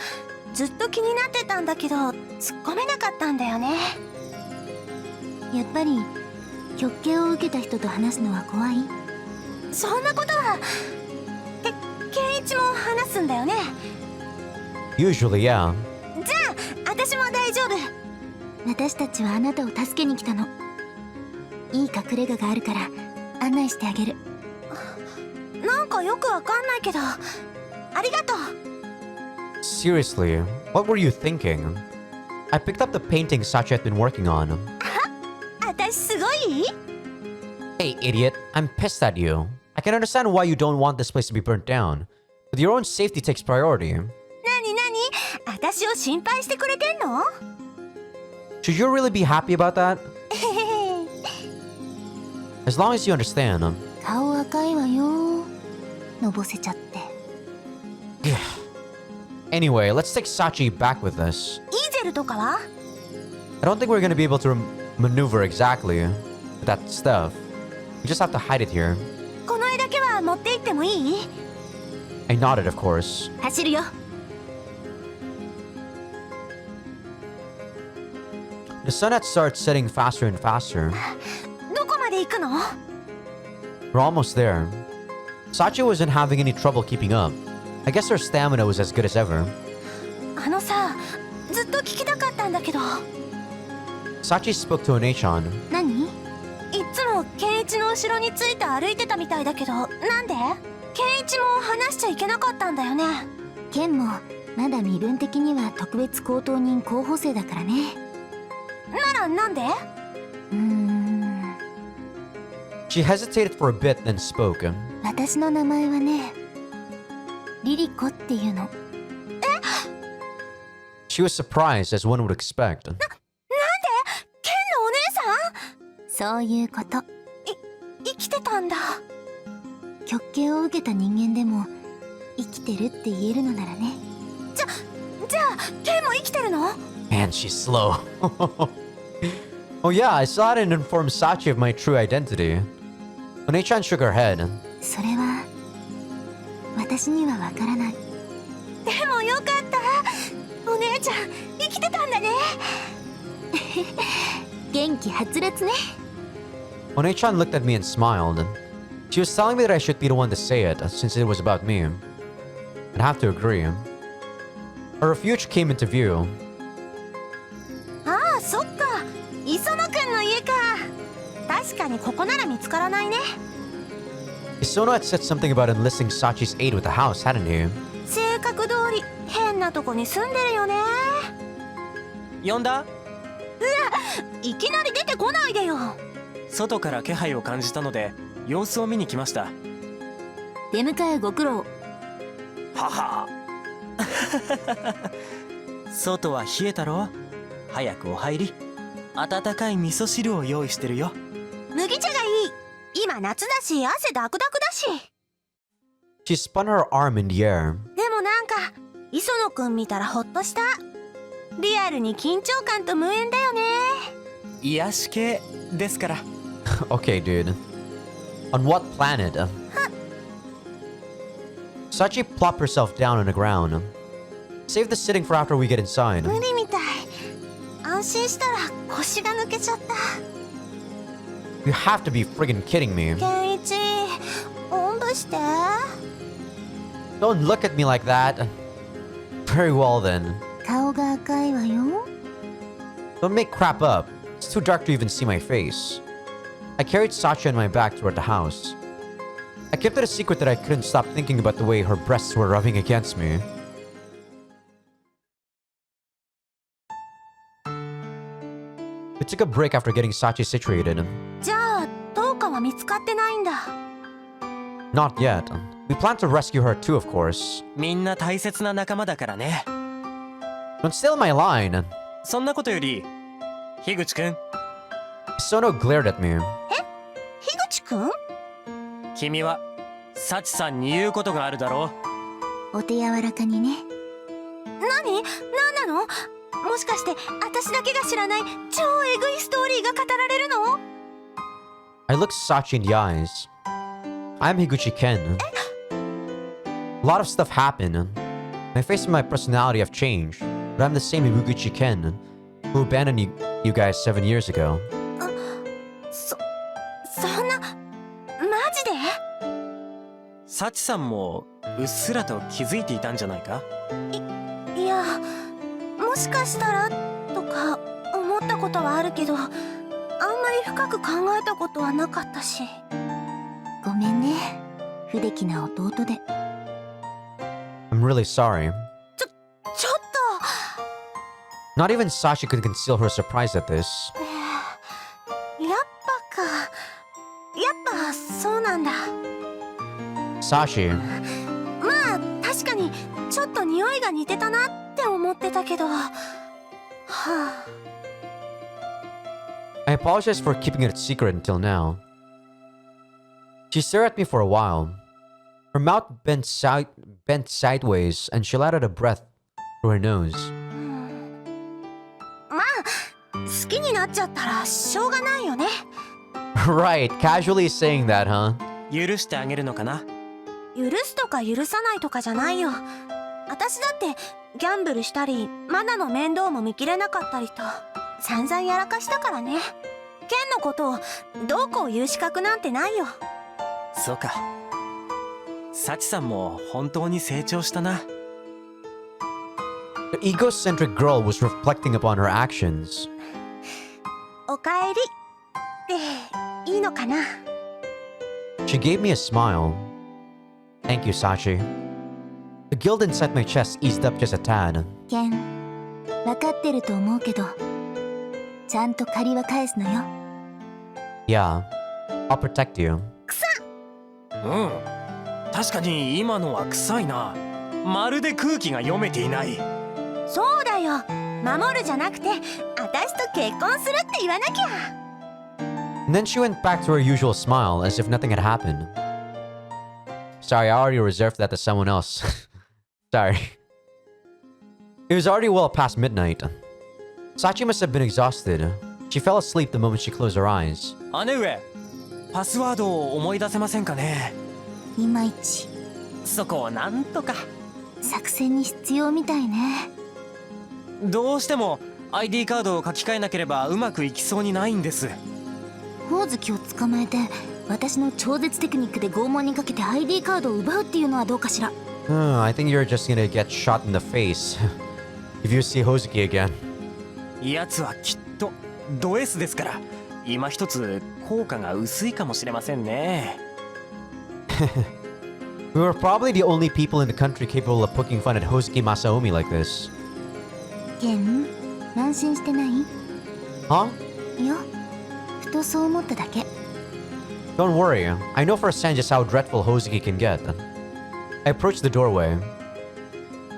ずっと気になってたんだけど突っ込めなかったんだよね。やっぱり極刑を受けた人と話すのは怖い？そんなことは。ケンイチも話すんだよね。 Usually, yeah. じゃあ私も大丈夫。私たちはあなたを助けに来たの。いい隠れ家があるから案内してあげる。なんかよくわかんないけどありがとう。 Seriously, what were you thinking? I picked up the painting Sachi had been working on. 私すごい？ Hey, idiot, I'm pissed at you. I can understand why you don't want this place to be burnt down, but your own safety takes priority. なに私を心配してくれてんの？ Should you really be happy about that? As long as you understand. 顔赤いわよ。のぼせちゃって。 Anyway, let's take Sachi back with us. イーゼルとかは？ I don't think we're gonna be able to maneuver exactly with that stuff. We just have to hide it here. この絵だけは持って行ってもいい？ I nodded, of course. 走るよ。 The sun had started setting faster and faster. どこまで行くの？ We're almost there. Sachi wasn't having any trouble keeping up. I guess her stamina was as good as ever. あのさ、ずっと聞きたかったんだけど。 Sachi spoke to One-chan. 何？いつもケンイチの後ろについて歩いてたみたいだけど、なんで？ケンイチも話しちゃいけなかったんだよね。ケンもまだ身分的には特別高等人候補生だからね。ならなんで？She hesitated for a bit, then spoke. 私の名前はね、リリコっていうの。She was surprised, as one would expect. なんで？ケンのお姉さん？そういうこと。生きてたんだ。極刑を受けた人間でも生きてるって言えるのならね。じゃあケンも生きてるの？ Man, she's slow. Oh yeah, I still hadn't informed Sachi of my true identity. One-chan shook her head. それは私にはわからない。でもよかった。お姉ちゃん生きてたんだね。元気はつらつね。One-chan looked at me and smiled. She was telling me that I should be the one to say it, since it was about me. I'd have to agree. A refuge came into view. ああ、そっか。にここなら見つからないね。 Isono had said something about enlisting Sachi's aid with the house, hadn't he? 性格通り変なとこに住んでるよね。呼んだ？いきなり出てこないでよ。外から気配を感じたので様子を見に来ました。出迎えご苦労。はは外は冷えたろ。早くお入り。温かい味噌汁を用意してるよ。麦茶がいい。今夏だし汗ダクダクだし。 She spun her arm in the air. でもなんか磯野くん見たらほっとした。リアルに緊張感と無縁だよね。癒し系ですから。Okay, dude. On what planet? Sachi plopped herself down on the ground. Save the sitting for after we get inside. 無理みたい。安心したら腰が抜けちゃった。 You have to be friggin' kidding me. 健一、おんぶして。 Don't look at me like that. Very well then. 顔が赤いわよ。 Don't make crap up. It's too dark to even see my face. I carried Sachi on my back toward the house. I kept it a secret that I couldn't stop thinking about the way her breasts were rubbing against me. We took a break after getting Sachi situated. じゃあどうかは見つかってないんだ。 Not yet. We plan to rescue her too, of course. みんな大切な仲間だからね。 Don't steal my line. そんなことより樋口くん、 Sono glared at me. 樋口くん？君はサチさんに言うことがあるだろう。お手柔らかにね。何なの？もしかして私だけが知らない超エグいストーリーが語られるの？ I looked Sachi in the eyes. I'm Higuchi Ken. A lot of stuff happened. My face and my personality have changed, but I'm the same Higuchi Ken who abandoned you guys 7 years ago. そんなマジで？サチさんもうっすらと気づいていたんじゃないか？いや、もしかしたらとか思ったことはあるけど、あんまり深く考えたことはなかったし。ごめんね、不出来な弟で。I'm really sorry. ちょっ Not even Sachi could conceal her surprise at this. と、やっぱそうなんだ。 Sachi, まあ確かにちょっと匂いが似てたなって思ってたけど、はあ。 I apologize for keeping it a secret until now. She stared at me for a while. Her mouth bent sideways and she let out a breath through her nose. まあ好きになっちゃったらしょうがないよね。Right, casually saying that, huh? 許してあげるのかな？許すとか許さないとかじゃないよ。私だってギャンブルしたりマナの面倒も見きれなかったりと散々やらかしたからね。ケンのことをどうこう言う資格なんてないよ。そうか。サチさんも本当に成長したな。 The egocentric girl was reflecting upon her actions. おかえりっていいのかな。 She gave me a smile. Thank you, Sachi. The guilt inside my chest eased up just a tad. ケン、分かってると思うけど、ちゃんと借りは返すのよ。 Yeah, I'll protect you. うん。確かに今のは臭いな。まるで空気が読めていない。そうだよ。守るじゃなくて、私と結婚するって言わなきゃ。 And then she went back to her usual smile as if nothing had happened. Sorry, I already reserved that to someone else. Sorry. It was already well past midnight. Sachi must have been exhausted. She fell asleep the moment she closed her eyes. 姉上、パスワードを思い出せませんかね？いまいち。そこをなんとか。作戦に必要みたいね。どうしても ID カードを書き換えなければうまくいきそうにないんです。ほおずきを捕まえて私の超絶テクニックで拷問にかけて ID カードを奪うっていうのはどうかしら。I think you're just gonna get shot in the face if you see Hozuki again. やつはきっとド S ですから今一つ効果が薄いかもしれませんね。We were probably the only people in the country capable of poking fun at Hosuke Masaomi like this. ケン、安心してない？ Huh? いや、ふとそう思っただけ。 Don't worry, I know firsthand just how dreadful Hosuke can get. I approached the doorway.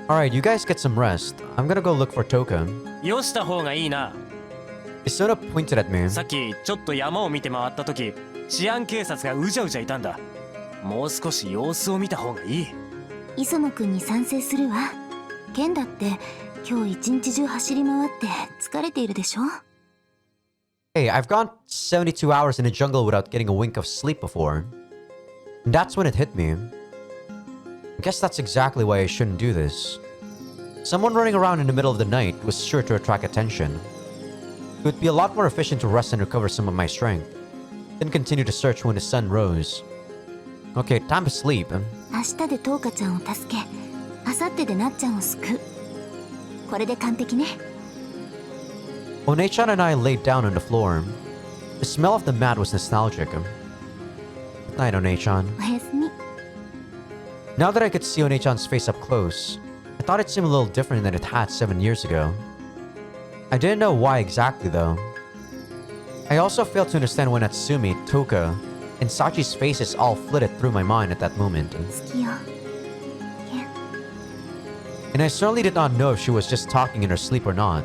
Alright, you guys get some rest. I'm gonna go look for Toka. よした方がいいな。 Isona pointed at me. さっきちょっと山を見て回った時、治安警察がうじゃうじゃいたんだ。もう少し様子を見た方がいい。磯野くんに賛成するわ。ケンだって今日一日中走り回って疲れているでしょ。 Hey, I've gone 72 hours in the jungle without getting a wink of sleep before. And that's when it hit me. I guess that's exactly why I shouldn't do this. Someone running around in the middle of the night was sure to attract attention. It would be a lot more efficient to rest and recover some of my strength, then continue to search when the sun rose. Okay, time to sleep. 明日でトウカちゃんを助け、明後日でなっちゃんを救う。これで完璧ね。 One-chan and I laid down on the floor. The smell of the mat was nostalgic. Good night, One-chan. おやすみ。 Now that I could see One-chan's face up close, I thought it seemed a little different than it had 7 years ago. I didn't know why exactly though. I also failed to understand when Natsumi, Toka, and Sachi's faces all flitted through my mind at that moment. 好きよ。ケン。 And I certainly did not know if she was just talking in her sleep or not.